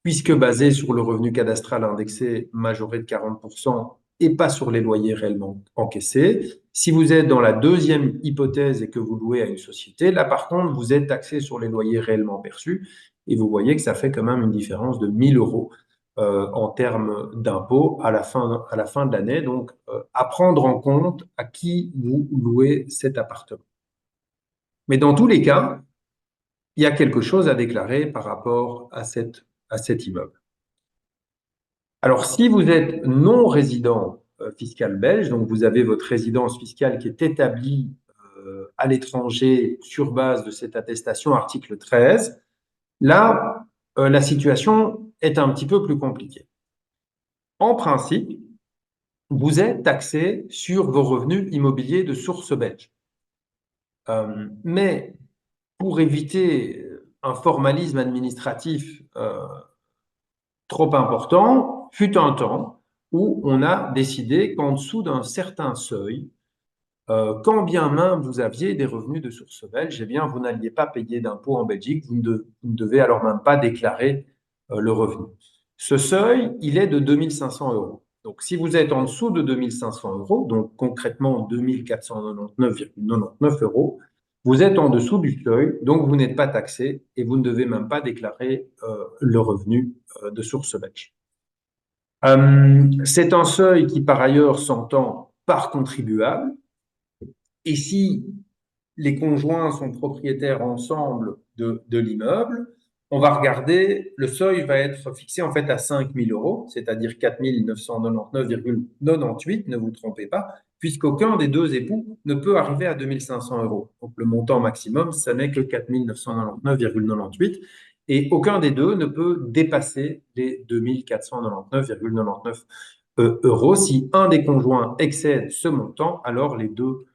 puisque basée sur le revenu cadastral indexé majoré de 40% et pas sur les loyers réellement encaissés. Si vous êtes dans la deuxième hypothèse et que vous louez à une société, là par contre, vous êtes taxé sur les loyers réellement perçus et vous voyez que ça fait quand même une différence de 1 000 euros en termes d'impôts à la fin de l'année. Donc, à prendre en compte à qui vous louez cet appartement. Mais dans tous les cas, il y a quelque chose à déclarer par rapport à cet immeuble. Alors, si vous êtes non résident fiscal belge, donc vous avez votre résidence fiscale qui est établie à l'étranger sur base de cette attestation article 13, là, la situation est un petit peu plus compliquée. En principe, vous êtes taxé sur vos revenus immobiliers de source belge. Mais pour éviter un formalisme administratif trop important, fut un temps où on a décidé qu'en dessous d'un certain seuil, quand bien même vous aviez des revenus de source belge, eh bien, vous n'alliez pas payer d'impôts en Belgique, vous ne devez alors même pas déclarer le revenu. Ce seuil, il est de 2 500 euros. Donc, si vous êtes en dessous de 2 500 euros, donc concrètement 2 499,99 euros, vous êtes en dessous du seuil, donc vous n'êtes pas taxé et vous ne devez même pas déclarer le revenu de source belge. C'est un seuil qui, par ailleurs, s'entend par contribuable. Et si les conjoints sont propriétaires ensemble de l'immeuble, on va regarder, le seuil va être fixé en fait à 5 000 euros, c'est-à-dire 4 999,98, ne vous trompez pas, puisqu'aucun des deux époux ne peut arriver à 2 500 euros. Donc le montant maximum, ça n'est que 4 999,98 et aucun des deux ne peut dépasser les 2 499,99 euros. Si un des conjoints excède ce montant, alors les deux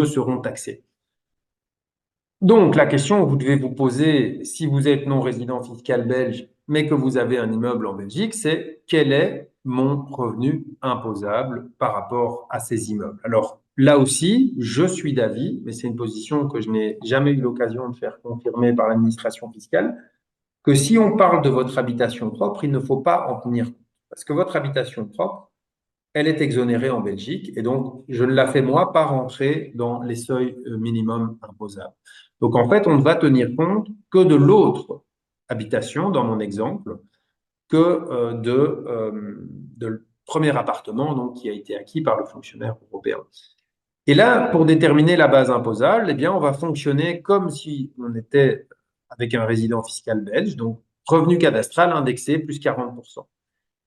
seront taxés. Donc, la question que vous devez vous poser si vous êtes non-résident fiscal belge, mais que vous avez un immeuble en Belgique, c'est quel est mon revenu imposable par rapport à ces immeubles? Alors, là aussi, je suis d'avis, mais c'est une position que je n'ai jamais eu l'occasion de faire confirmer par l'administration fiscale, que si on parle de votre habitation propre, il ne faut pas en tenir compte. Parce que votre habitation propre, elle est exonérée en Belgique et donc je ne la fais moi pas rentrer dans les seuils minimums imposables. Donc en fait, on ne va tenir compte que de l'autre habitation, dans mon exemple, que de le premier appartement donc, qui a été acquis par le fonctionnaire européen. Et là, pour déterminer la base imposable, eh bien, on va fonctionner comme si on était avec un résident fiscal belge, donc revenu cadastral indexé plus 40%.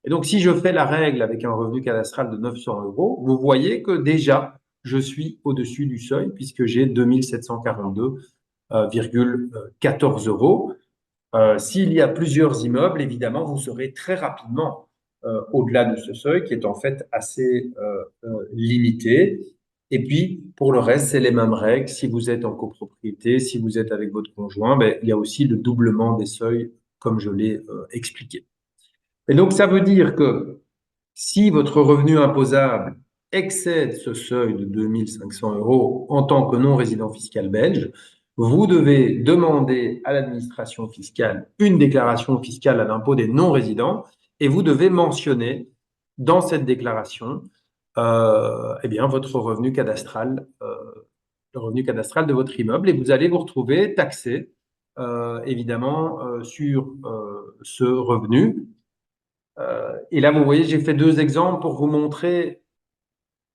Et donc, si je fais la règle avec un revenu cadastral de 900 euros, vous voyez que déjà, je suis au-dessus du seuil puisque j'ai 2742,14 euros. S'il y a plusieurs immeubles, évidemment, vous serez très rapidement au-delà de ce seuil qui est en fait assez limité. Et puis, pour le reste, c'est les mêmes règles. Si vous êtes en copropriété, si vous êtes avec votre conjoint, ben, il y a aussi le doublement des seuils, comme je l'ai expliqué. Et donc, ça veut dire que si votre revenu imposable excède ce seuil de 2 500 euros en tant que non-résident fiscal belge, vous devez demander à l'administration fiscale une déclaration fiscale à l'impôt des non-résidents et vous devez mentionner dans cette déclaration eh bien, votre revenu cadastral, le revenu cadastral de votre immeuble et vous allez vous retrouver taxé évidemment sur ce revenu. Et là, vous voyez, j'ai fait deux exemples pour vous montrer,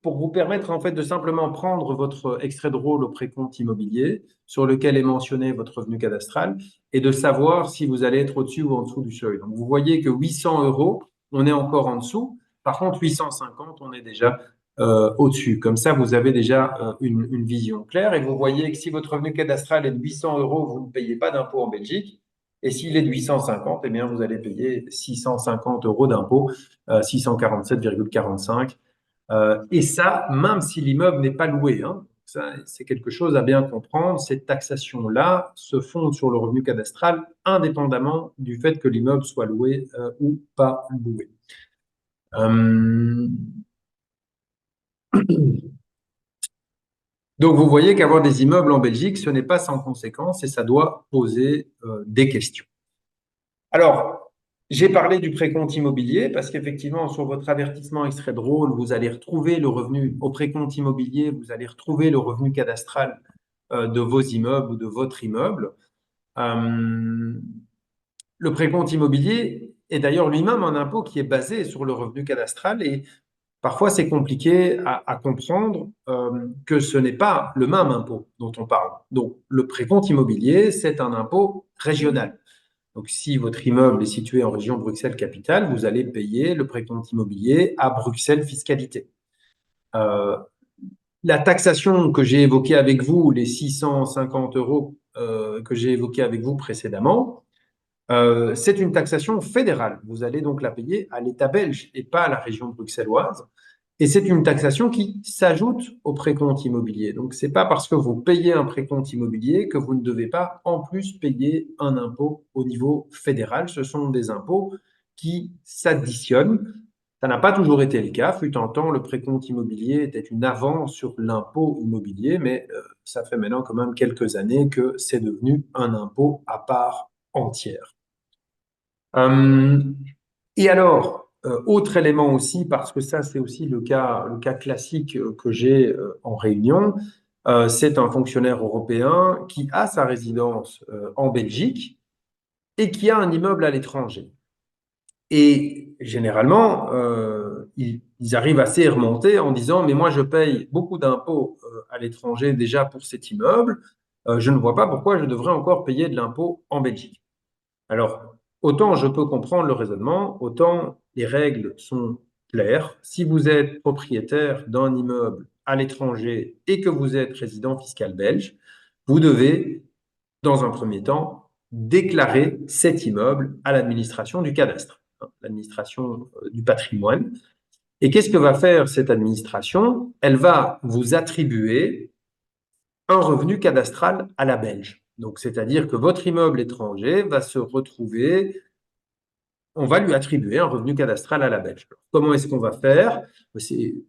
pour vous permettre en fait de simplement prendre votre extrait de rôle au précompte immobilier sur lequel est mentionné votre revenu cadastral et de savoir si vous allez être au-dessus ou en dessous du seuil. Donc, vous voyez que 800 euros, on est encore en dessous. Par contre, 850, on est déjà au-dessus. Comme ça, vous avez déjà une vision claire et vous voyez que si votre revenu cadastral est de 800 euros, vous ne payez pas d'impôt en Belgique. Et s'il est de 850, eh bien, vous allez payer 650 euros d'impôt, 647,45. Et ça, même si l'immeuble n'est pas loué, hein. Ça, c'est quelque chose à bien comprendre. Ces taxations-là se fondent sur le revenu cadastral, indépendamment du fait que l'immeuble soit loué ou pas loué. Donc, vous voyez qu'avoir des immeubles en Belgique, ce n'est pas sans conséquence et ça doit poser des questions. Alors, j'ai parlé du précompte immobilier parce qu'effectivement, sur votre avertissement extrait de rôle, vous allez retrouver le revenu au précompte immobilier, vous allez retrouver le revenu cadastral de vos immeubles ou de votre immeuble. Le précompte immobilier est d'ailleurs lui-même un impôt qui est basé sur le revenu cadastral et parfois c'est compliqué à comprendre que ce n'est pas le même impôt dont on parle. Donc, le précompte immobilier, c'est un impôt régional. Donc, si votre immeuble est situé en région Bruxelles-Capitale, vous allez payer le précompte immobilier à Bruxelles Fiscalité. La taxation que j'ai évoquée avec vous, les 650 euros que j'ai évoquée avec vous précédemment, c'est une taxation fédérale. Vous allez donc la payer à l'État belge et pas à la région bruxelloise. Et c'est une taxation qui s'ajoute au précompte immobilier. Donc, ce n'est pas parce que vous payez un précompte immobilier que vous ne devez pas en plus payer un impôt au niveau fédéral. Ce sont des impôts qui s'additionnent. Ça n'a pas toujours été le cas. Fut un temps, le précompte immobilier était une avance sur l'impôt immobilier, mais ça fait maintenant quand même quelques années que c'est devenu un impôt à part entière. Et alors, autre élément aussi, parce que ça c'est aussi le cas classique que j'ai en réunion, c'est un fonctionnaire européen qui a sa résidence en Belgique et qui a un immeuble à l'étranger. Et généralement, ils arrivent assez à remonter en disant, mais moi je paye beaucoup d'impôts à l'étranger déjà pour cet immeuble, je ne vois pas pourquoi je devrais encore payer de l'impôt en Belgique. Alors, autant je peux comprendre le raisonnement, autant les règles sont claires. Si vous êtes propriétaire d'un immeuble à l'étranger et que vous êtes résident fiscal belge, vous devez, dans un premier temps, déclarer cet immeuble à l'administration du cadastre, l'administration du patrimoine. Et qu'est-ce que va faire cette administration? Elle va vous attribuer un revenu cadastral à la belge. Donc, c'est-à-dire que votre immeuble étranger va se retrouver, on va lui attribuer un revenu cadastral à la belge. Alors, comment est-ce qu'on va faire? C'est une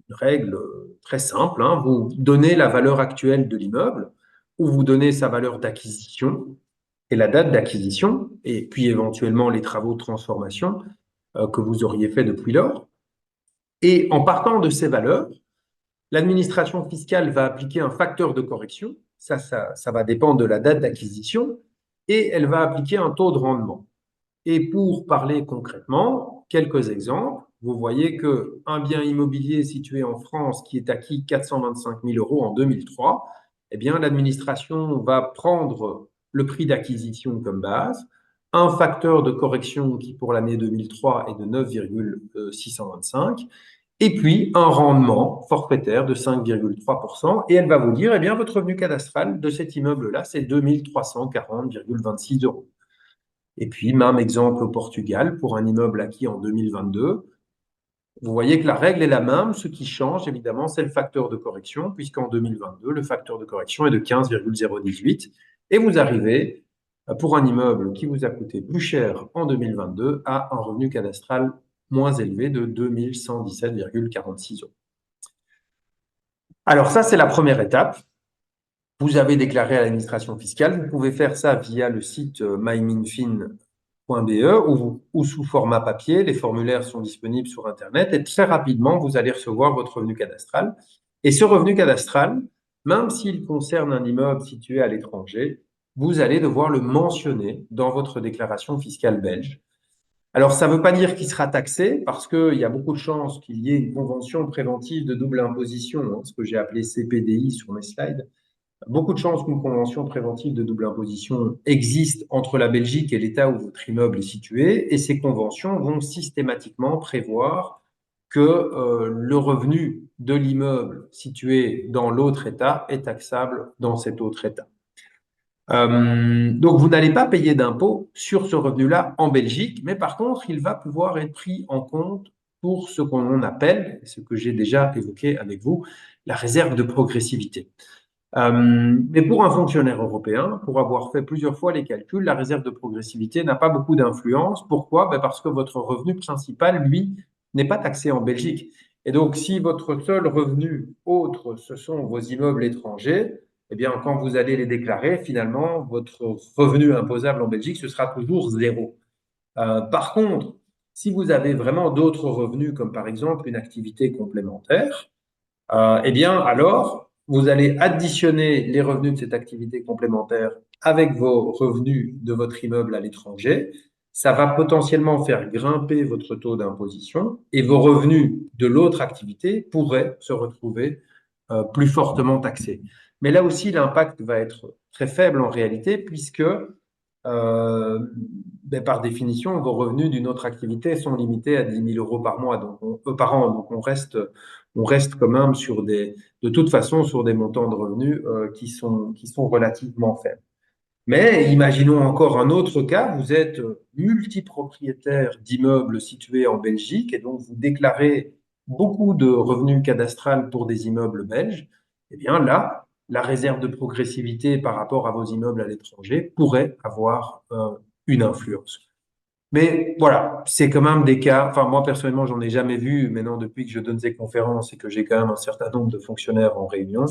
règle très simple, hein. Vous donnez la valeur actuelle de l'immeuble ou vous donnez sa valeur d'acquisition et la date d'acquisition, et puis éventuellement les travaux de transformation que vous auriez fait depuis lors. Et en partant de ces valeurs, l'administration fiscale va appliquer un facteur de correction, ça va dépendre de la date d'acquisition, et elle va appliquer un taux de rendement. Et pour parler concrètement, quelques exemples, vous voyez qu'un bien immobilier situé en France qui est acquis 425 000 euros en 2003, eh bien, l'administration va prendre le prix d'acquisition comme base, un facteur de correction qui pour l'année 2003 est de 9,625, et puis un rendement forfaitaire de 5,3%. Et elle va vous dire, eh bien, votre revenu cadastral de cet immeuble-là, c'est 2340,26 euros. Et puis, même exemple au Portugal, pour un immeuble acquis en 2022, vous voyez que la règle est la même. Ce qui change, évidemment, c'est le facteur de correction, puisqu'en 2022, le facteur de correction est de 15,018. Et vous arrivez, pour un immeuble qui vous a coûté plus cher en 2022, à un revenu cadastral moins élevé de 2117,46 euros. Alors ça, c'est la première étape. Vous avez déclaré à l'administration fiscale. Vous pouvez faire ça via le site myminfin.be ou sous format papier. Les formulaires sont disponibles sur Internet et très rapidement, vous allez recevoir votre revenu cadastral. Et ce revenu cadastral, même s'il concerne un immeuble situé à l'étranger, vous allez devoir le mentionner dans votre déclaration fiscale belge. Alors, ça ne veut pas dire qu'il sera taxé parce qu'il y a beaucoup de chances qu'il y ait une convention préventive de double imposition, hein, ce que j'ai appelé CPDI sur mes slides. Beaucoup de chances qu'une convention préventive de double imposition existe entre la Belgique et l'État où votre immeuble est situé, et ces conventions vont systématiquement prévoir que le revenu de l'immeuble situé dans l'autre État est taxable dans cet autre État. Donc, vous n'allez pas payer d'impôt sur ce revenu-là en Belgique, mais par contre, il va pouvoir être pris en compte pour ce qu'on appelle, ce que j'ai déjà évoqué avec vous, la réserve de progressivité. Mais pour un fonctionnaire européen, pour avoir fait plusieurs fois les calculs, la réserve de progressivité n'a pas beaucoup d'influence. Pourquoi? Parce que votre revenu principal, lui, n'est pas taxé en Belgique. Et donc, si votre seul revenu autre, ce sont vos immeubles étrangers, eh bien, quand vous allez les déclarer, finalement, votre revenu imposable en Belgique, ce sera toujours zéro. Par contre, si vous avez vraiment d'autres revenus, comme par exemple une activité complémentaire, eh bien, alors, vous allez additionner les revenus de cette activité complémentaire avec vos revenus de votre immeuble à l'étranger. Ça va potentiellement faire grimper votre taux d'imposition et vos revenus de l'autre activité pourraient se retrouver plus fortement taxés. Mais là aussi, l'impact va être très faible en réalité puisque par définition, vos revenus d'une autre activité sont limités à 10 000 euros par mois, par an. Donc, on reste quand même de toute façon sur des montants de revenus qui sont relativement faibles. Mais imaginons encore un autre cas, vous êtes multipropriétaire d'immeubles situés en Belgique et donc vous déclarez beaucoup de revenus cadastrales pour des immeubles belges, eh bien là, la réserve de progressivité par rapport à vos immeubles à l'étranger pourrait avoir une influence. Mais voilà, c'est quand même des cas. Enfin, moi, personnellement, j'en ai jamais vu. Maintenant, depuis que je donne ces conférences et que j'ai quand même un certain nombre de fonctionnaires en réunion,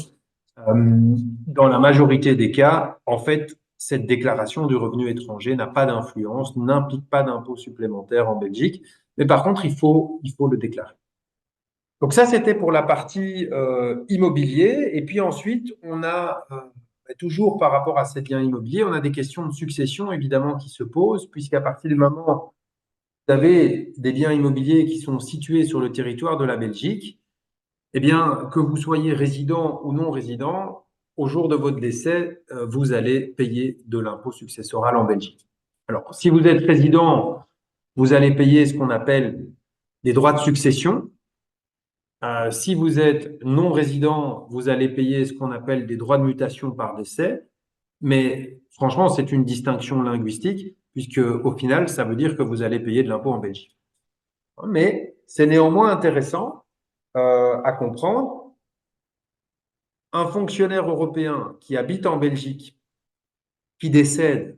dans la majorité des cas, en fait, cette déclaration du revenu étranger n'a pas d'influence, n'implique pas d'impôt supplémentaire en Belgique. Mais par contre, il faut le déclarer. Donc ça, c'était pour la partie immobilier. Et puis ensuite, on a toujours par rapport à ces biens immobiliers, on a des questions de succession évidemment qui se posent, puisqu'à partir du moment où vous avez des biens immobiliers qui sont situés sur le territoire de la Belgique, eh bien, que vous soyez résident ou non résident, au jour de votre décès, vous allez payer de l'impôt successoral en Belgique. Alors, si vous êtes résident, vous allez payer ce qu'on appelle des droits de succession. Si vous êtes non résident, vous allez payer ce qu'on appelle des droits de mutation par décès. Mais franchement, c'est une distinction linguistique, puisque au final, ça veut dire que vous allez payer de l'impôt en Belgique. Mais c'est néanmoins intéressant à comprendre. Un fonctionnaire européen qui habite en Belgique, qui décède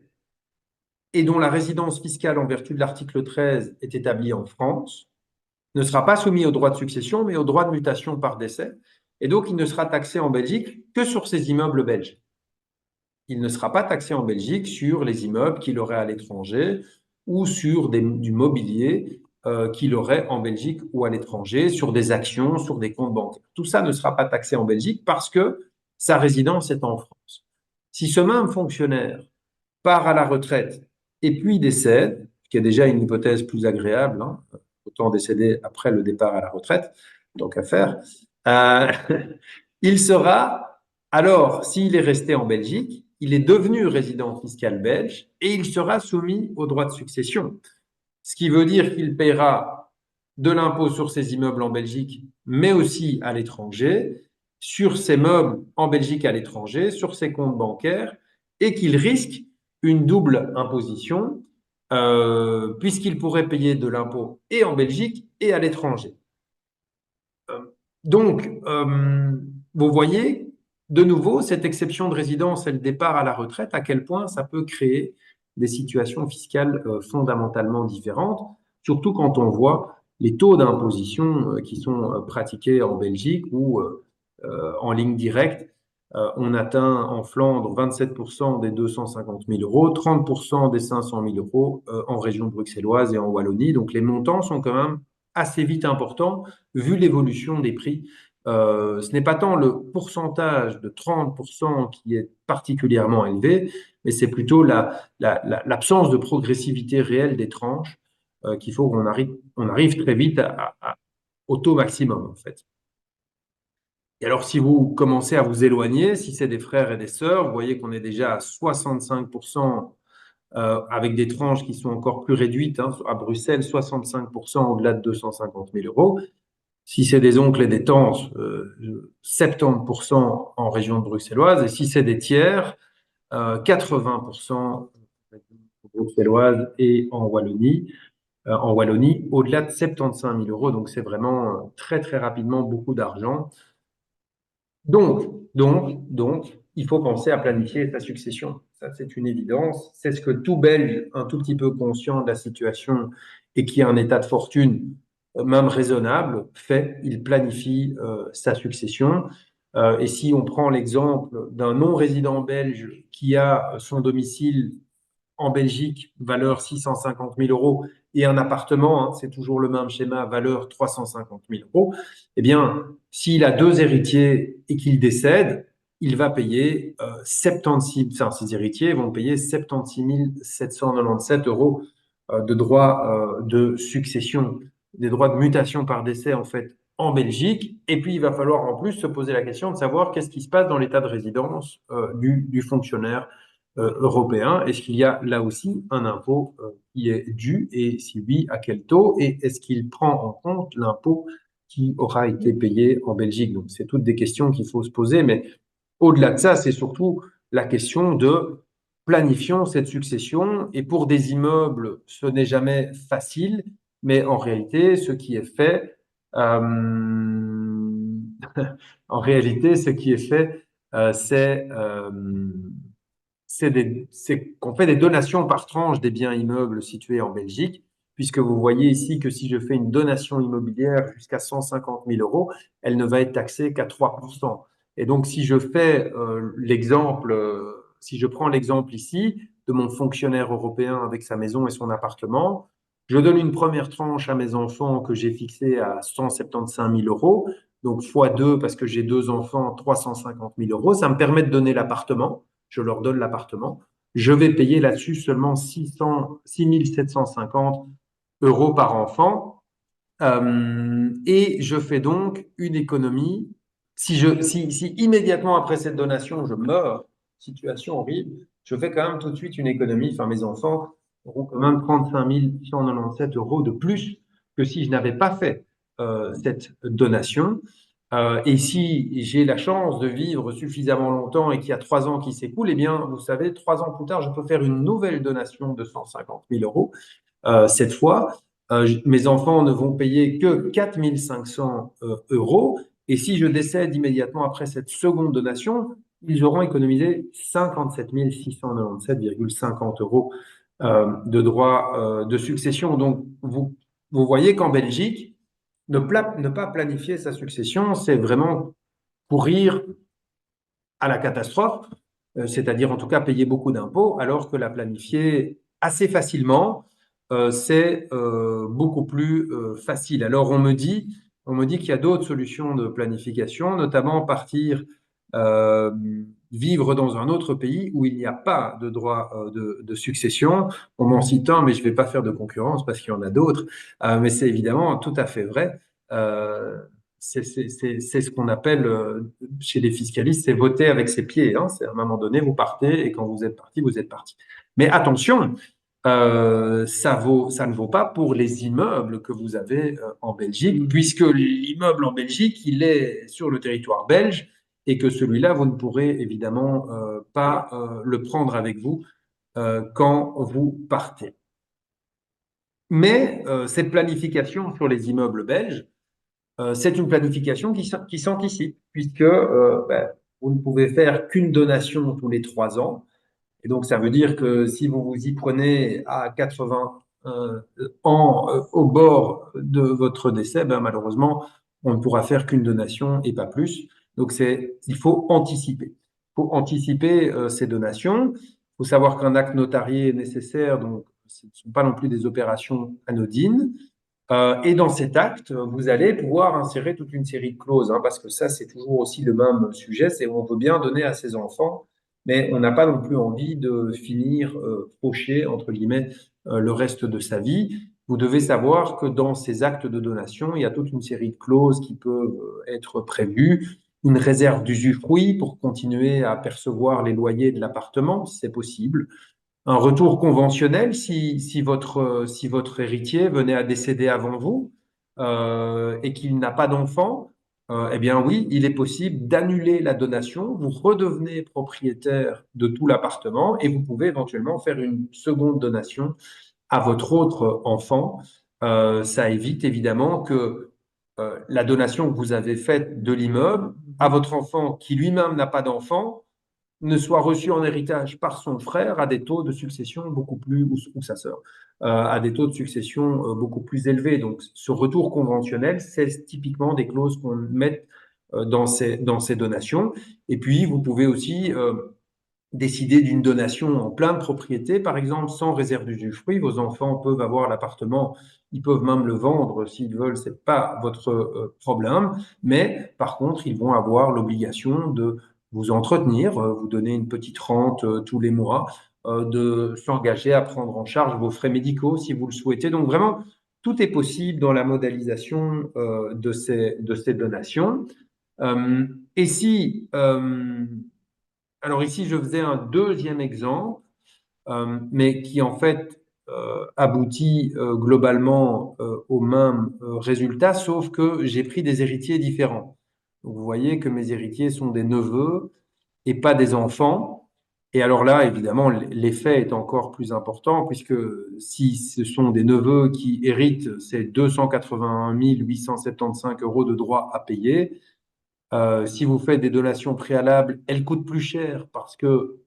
et dont la résidence fiscale en vertu de l'article 13 est établie en France, ne sera pas soumis aux droits de succession, mais aux droits de mutation par décès. Et donc, il ne sera taxé en Belgique que sur ses immeubles belges. Il ne sera pas taxé en Belgique sur les immeubles qu'il aurait à l'étranger ou sur du mobilier qu'il aurait en Belgique ou à l'étranger, sur des actions, sur des comptes bancaires. Tout ça ne sera pas taxé en Belgique parce que sa résidence est en France. Si ce même fonctionnaire part à la retraite et puis décède, ce qui est déjà une hypothèse plus agréable, hein, autant décéder après le départ à la retraite, donc à faire, il sera, alors, s'il est resté en Belgique, il est devenu résident fiscal belge et il sera soumis aux droits de succession. Ce qui veut dire qu'il paiera de l'impôt sur ses immeubles en Belgique, mais aussi à l'étranger, sur ses meubles en Belgique à l'étranger, sur ses comptes bancaires, et qu'il risque une double imposition, puisqu'il pourrait payer de l'impôt et en Belgique et à l'étranger. Donc, vous voyez, de nouveau, cette exception de résidence et le départ à la retraite, à quel point ça peut créer des situations fiscales fondamentalement différentes, surtout quand on voit les taux d'imposition qui sont pratiqués en Belgique ou en ligne directe. On atteint en Flandre 27% des 250 000 euros, 30% des 500 000 euros en région bruxelloise et en Wallonie. Donc les montants sont quand même assez vite importants vu l'évolution des prix. Ce n'est pas tant le pourcentage de 30% qui est particulièrement élevé, mais c'est plutôt l'absence de progressivité réelle des tranches qu'il faut qu'on arrive très vite au taux maximum, en fait. Et alors, si vous commencez à vous éloigner, si c'est des frères et des sœurs, vous voyez qu'on est déjà à 65% avec des tranches qui sont encore plus réduites. Hein, à Bruxelles, 65% au-delà de 250 000 euros. Si c'est des oncles et des tantes, 70% en région bruxelloise. Et si c'est des tiers, 80% bruxelloise et en Wallonie. Au-delà de 75 000 euros. Donc, c'est vraiment très, très rapidement beaucoup d'argent. Donc, il faut penser à planifier sa succession. Ça, c'est une évidence. C'est ce que tout Belge, un tout petit peu conscient de la situation et qui a un état de fortune même raisonnable, fait. Il planifie sa succession. Et si on prend l'exemple d'un non-résident belge qui a son domicile en Belgique, valeur 650 000 euros, et un appartement, hein, c'est toujours le même schéma, valeur 350 000 euros, eh bien, s'il a deux héritiers et qu'il décède, il va payer 76, enfin, ses héritiers vont payer 76 797 euros de droits de succession, des droits de mutation par décès, en fait, en Belgique. Et puis, il va falloir en plus se poser la question de savoir qu'est-ce qui se passe dans l'état de résidence du fonctionnaire européen. Est-ce qu'il y a là aussi un impôt qui est dû et si oui, à quel taux? Et est-ce qu'il prend en compte l'impôt qui aura été payé en Belgique? Donc, c'est toutes des questions qu'il faut se poser. Mais au-delà de ça, c'est surtout la question de planifions cette succession. Et pour des immeubles, ce n'est jamais facile. Mais en réalité, ce qui est fait, En réalité, ce qui est fait, c'est qu'on fait des donations par tranche des biens immeubles situés en Belgique, puisque vous voyez ici que si je fais une donation immobilière jusqu'à 150 000 euros, elle ne va être taxée qu'à 3%. Et donc, si je fais si je prends l'exemple ici de mon fonctionnaire européen avec sa maison et son appartement, je donne une première tranche à mes enfants que j'ai fixée à 175 000 euros, donc fois 2 parce que j'ai 2 enfants, 350 000 euros. Ça me permet de donner l'appartement. Je leur donne l'appartement. Je vais payer là-dessus seulement 6 750 euros par enfant. Et je fais donc une économie. Si immédiatement après cette donation, je meurs, situation horrible, je fais quand même tout de suite une économie. Enfin, mes enfants auront quand même 35 197 euros de plus que si je n'avais pas fait cette donation. Et si j'ai la chance de vivre suffisamment longtemps et qu'il y a 3 ans qui s'écoulent, eh bien, vous savez, 3 ans plus tard, je peux faire une nouvelle donation de 150 000 euros. Cette fois, mes enfants ne vont payer que 4 500 euros. Et si je décède immédiatement après cette seconde donation, ils auront économisé 57 697,50 euros de droits de succession. Donc, vous voyez qu'en Belgique, ne pas planifier sa succession, c'est vraiment courir à la catastrophe, c'est-à-dire en tout cas payer beaucoup d'impôts, alors que la planifier assez facilement, c'est beaucoup plus facile. Alors on me dit qu'il y a d'autres solutions de planification, notamment partir euh, vivre dans un autre pays où il n'y a pas de droit de succession. On m'en cite un, mais je ne vais pas faire de concurrence parce qu'il y en a d'autres. Mais c'est évidemment tout à fait vrai. Euh, c'est ce qu'on appelle chez les fiscalistes, c'est voter avec ses pieds. Hein. C'est à un moment donné, vous partez et quand vous êtes parti, vous êtes parti. Mais attention, ça ne vaut pas pour les immeubles que vous avez en Belgique, puisque l'immeuble en Belgique, il est sur le territoire belge et que celui-là, vous ne pourrez évidemment pas le prendre avec vous quand vous partez. Mais cette planification sur les immeubles belges, c'est une planification qui s'anticipe, puisque vous ne pouvez faire qu'une donation tous les 3 ans. Et donc, ça veut dire que si vous vous y prenez à 80 ans au bord de votre décès, ben, malheureusement, on ne pourra faire qu'une donation et pas plus. Donc, il faut anticiper. Il faut anticiper ces donations. Il faut savoir qu'un acte notarié est nécessaire, donc ce ne sont pas non plus des opérations anodines. Et dans cet acte, vous allez pouvoir insérer toute une série de clauses, hein, parce que ça, c'est toujours aussi le même sujet, c'est on veut bien donner à ses enfants, mais on n'a pas non plus envie de finir fauché, entre guillemets, le reste de sa vie. Vous devez savoir que dans ces actes de donation, il y a toute une série de clauses qui peuvent être prévues, une réserve d'usufruit pour continuer à percevoir les loyers de l'appartement, si c'est possible, un retour conventionnel si votre héritier venait à décéder avant vous et qu'il n'a pas d'enfant, eh bien oui, il est possible d'annuler la donation, vous redevenez propriétaire de tout l'appartement et vous pouvez éventuellement faire une seconde donation à votre autre enfant. Ça évite évidemment que la donation que vous avez faite de l'immeuble à votre enfant qui lui-même n'a pas d'enfant ne soit reçu en héritage par son frère à des taux de succession beaucoup plus, ou sa sœur, à des taux de succession beaucoup plus élevés. Donc, ce retour conventionnel, c'est typiquement des clauses qu'on met dans ces donations. Et puis, vous pouvez aussi décider d'une donation en pleine propriété, par exemple, sans réserve d'usufruit. Vos enfants peuvent avoir l'appartement, ils peuvent même le vendre s'ils veulent, c'est pas votre problème. Mais par contre, ils vont avoir l'obligation de vous entretenir, vous donner une petite rente tous les mois, de s'engager à prendre en charge vos frais médicaux si vous le souhaitez. Donc vraiment, tout est possible dans la modélisation de ces donations. Et si alors ici, je faisais un deuxième exemple, mais qui en fait aboutit globalement au même résultat, sauf que j'ai pris des héritiers différents. Donc, vous voyez que mes héritiers sont des neveux et pas des enfants. Et alors là, évidemment, l'effet est encore plus important, puisque si ce sont des neveux qui héritent, c'est 281 875 euros de droits à payer. Si vous faites des donations préalables, elles coûtent plus cher parce que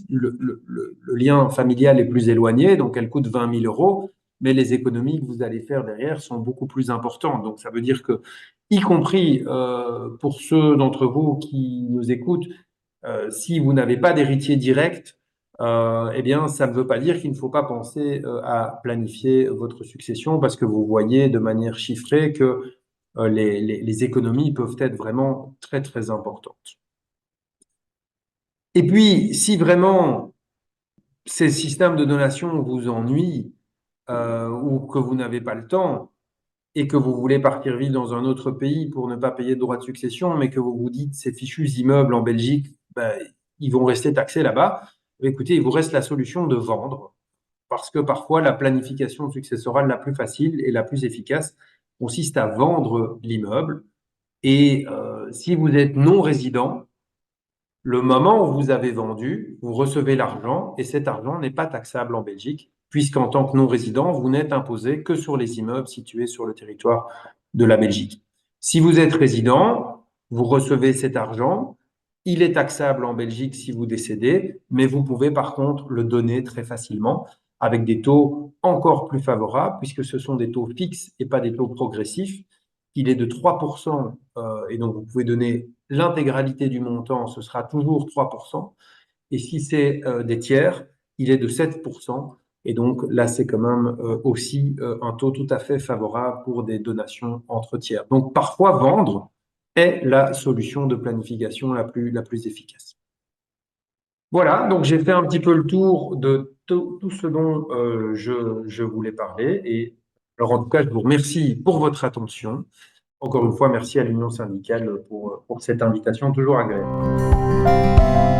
le lien familial est plus éloigné, donc elles coûtent 20 000 euros, mais les économies que vous allez faire derrière sont beaucoup plus importantes. Donc ça veut dire que, y compris pour ceux d'entre vous qui nous écoutent, si vous n'avez pas d'héritier direct, eh bien, ça ne veut pas dire qu'il ne faut pas penser à planifier votre succession parce que vous voyez de manière chiffrée que les économies peuvent être vraiment très, très importantes. Et puis, si vraiment ces systèmes de donation vous ennuient ou que vous n'avez pas le temps et que vous voulez partir vivre dans un autre pays pour ne pas payer de droits de succession, mais que vous vous dites ces fichus immeubles en Belgique, ben, ils vont rester taxés là-bas, écoutez, il vous reste la solution de vendre parce que parfois la planification successorale la plus facile et la plus efficace consiste à vendre l'immeuble. Et si vous êtes non résident, le moment où vous avez vendu, vous recevez l'argent et cet argent n'est pas taxable en Belgique, puisqu'en tant que non résident, vous n'êtes imposé que sur les immeubles situés sur le territoire de la Belgique. Si vous êtes résident, vous recevez cet argent. Il est taxable en Belgique si vous décédez, mais vous pouvez par contre le donner très facilement avec des taux encore plus favorables, puisque ce sont des taux fixes et pas des taux progressifs. Il est de 3%, et donc vous pouvez donner l'intégralité du montant, ce sera toujours 3%. Et si c'est des tiers, il est de 7%. Et donc là, c'est quand même aussi un taux tout à fait favorable pour des donations entre tiers. Donc parfois, vendre est la solution de planification la plus efficace. Voilà, donc j'ai fait un petit peu le tour de tout ce dont je voulais parler. Et alors en tout cas, je vous remercie pour votre attention. Encore une fois, merci à l'Union syndicale pour cette invitation toujours agréable.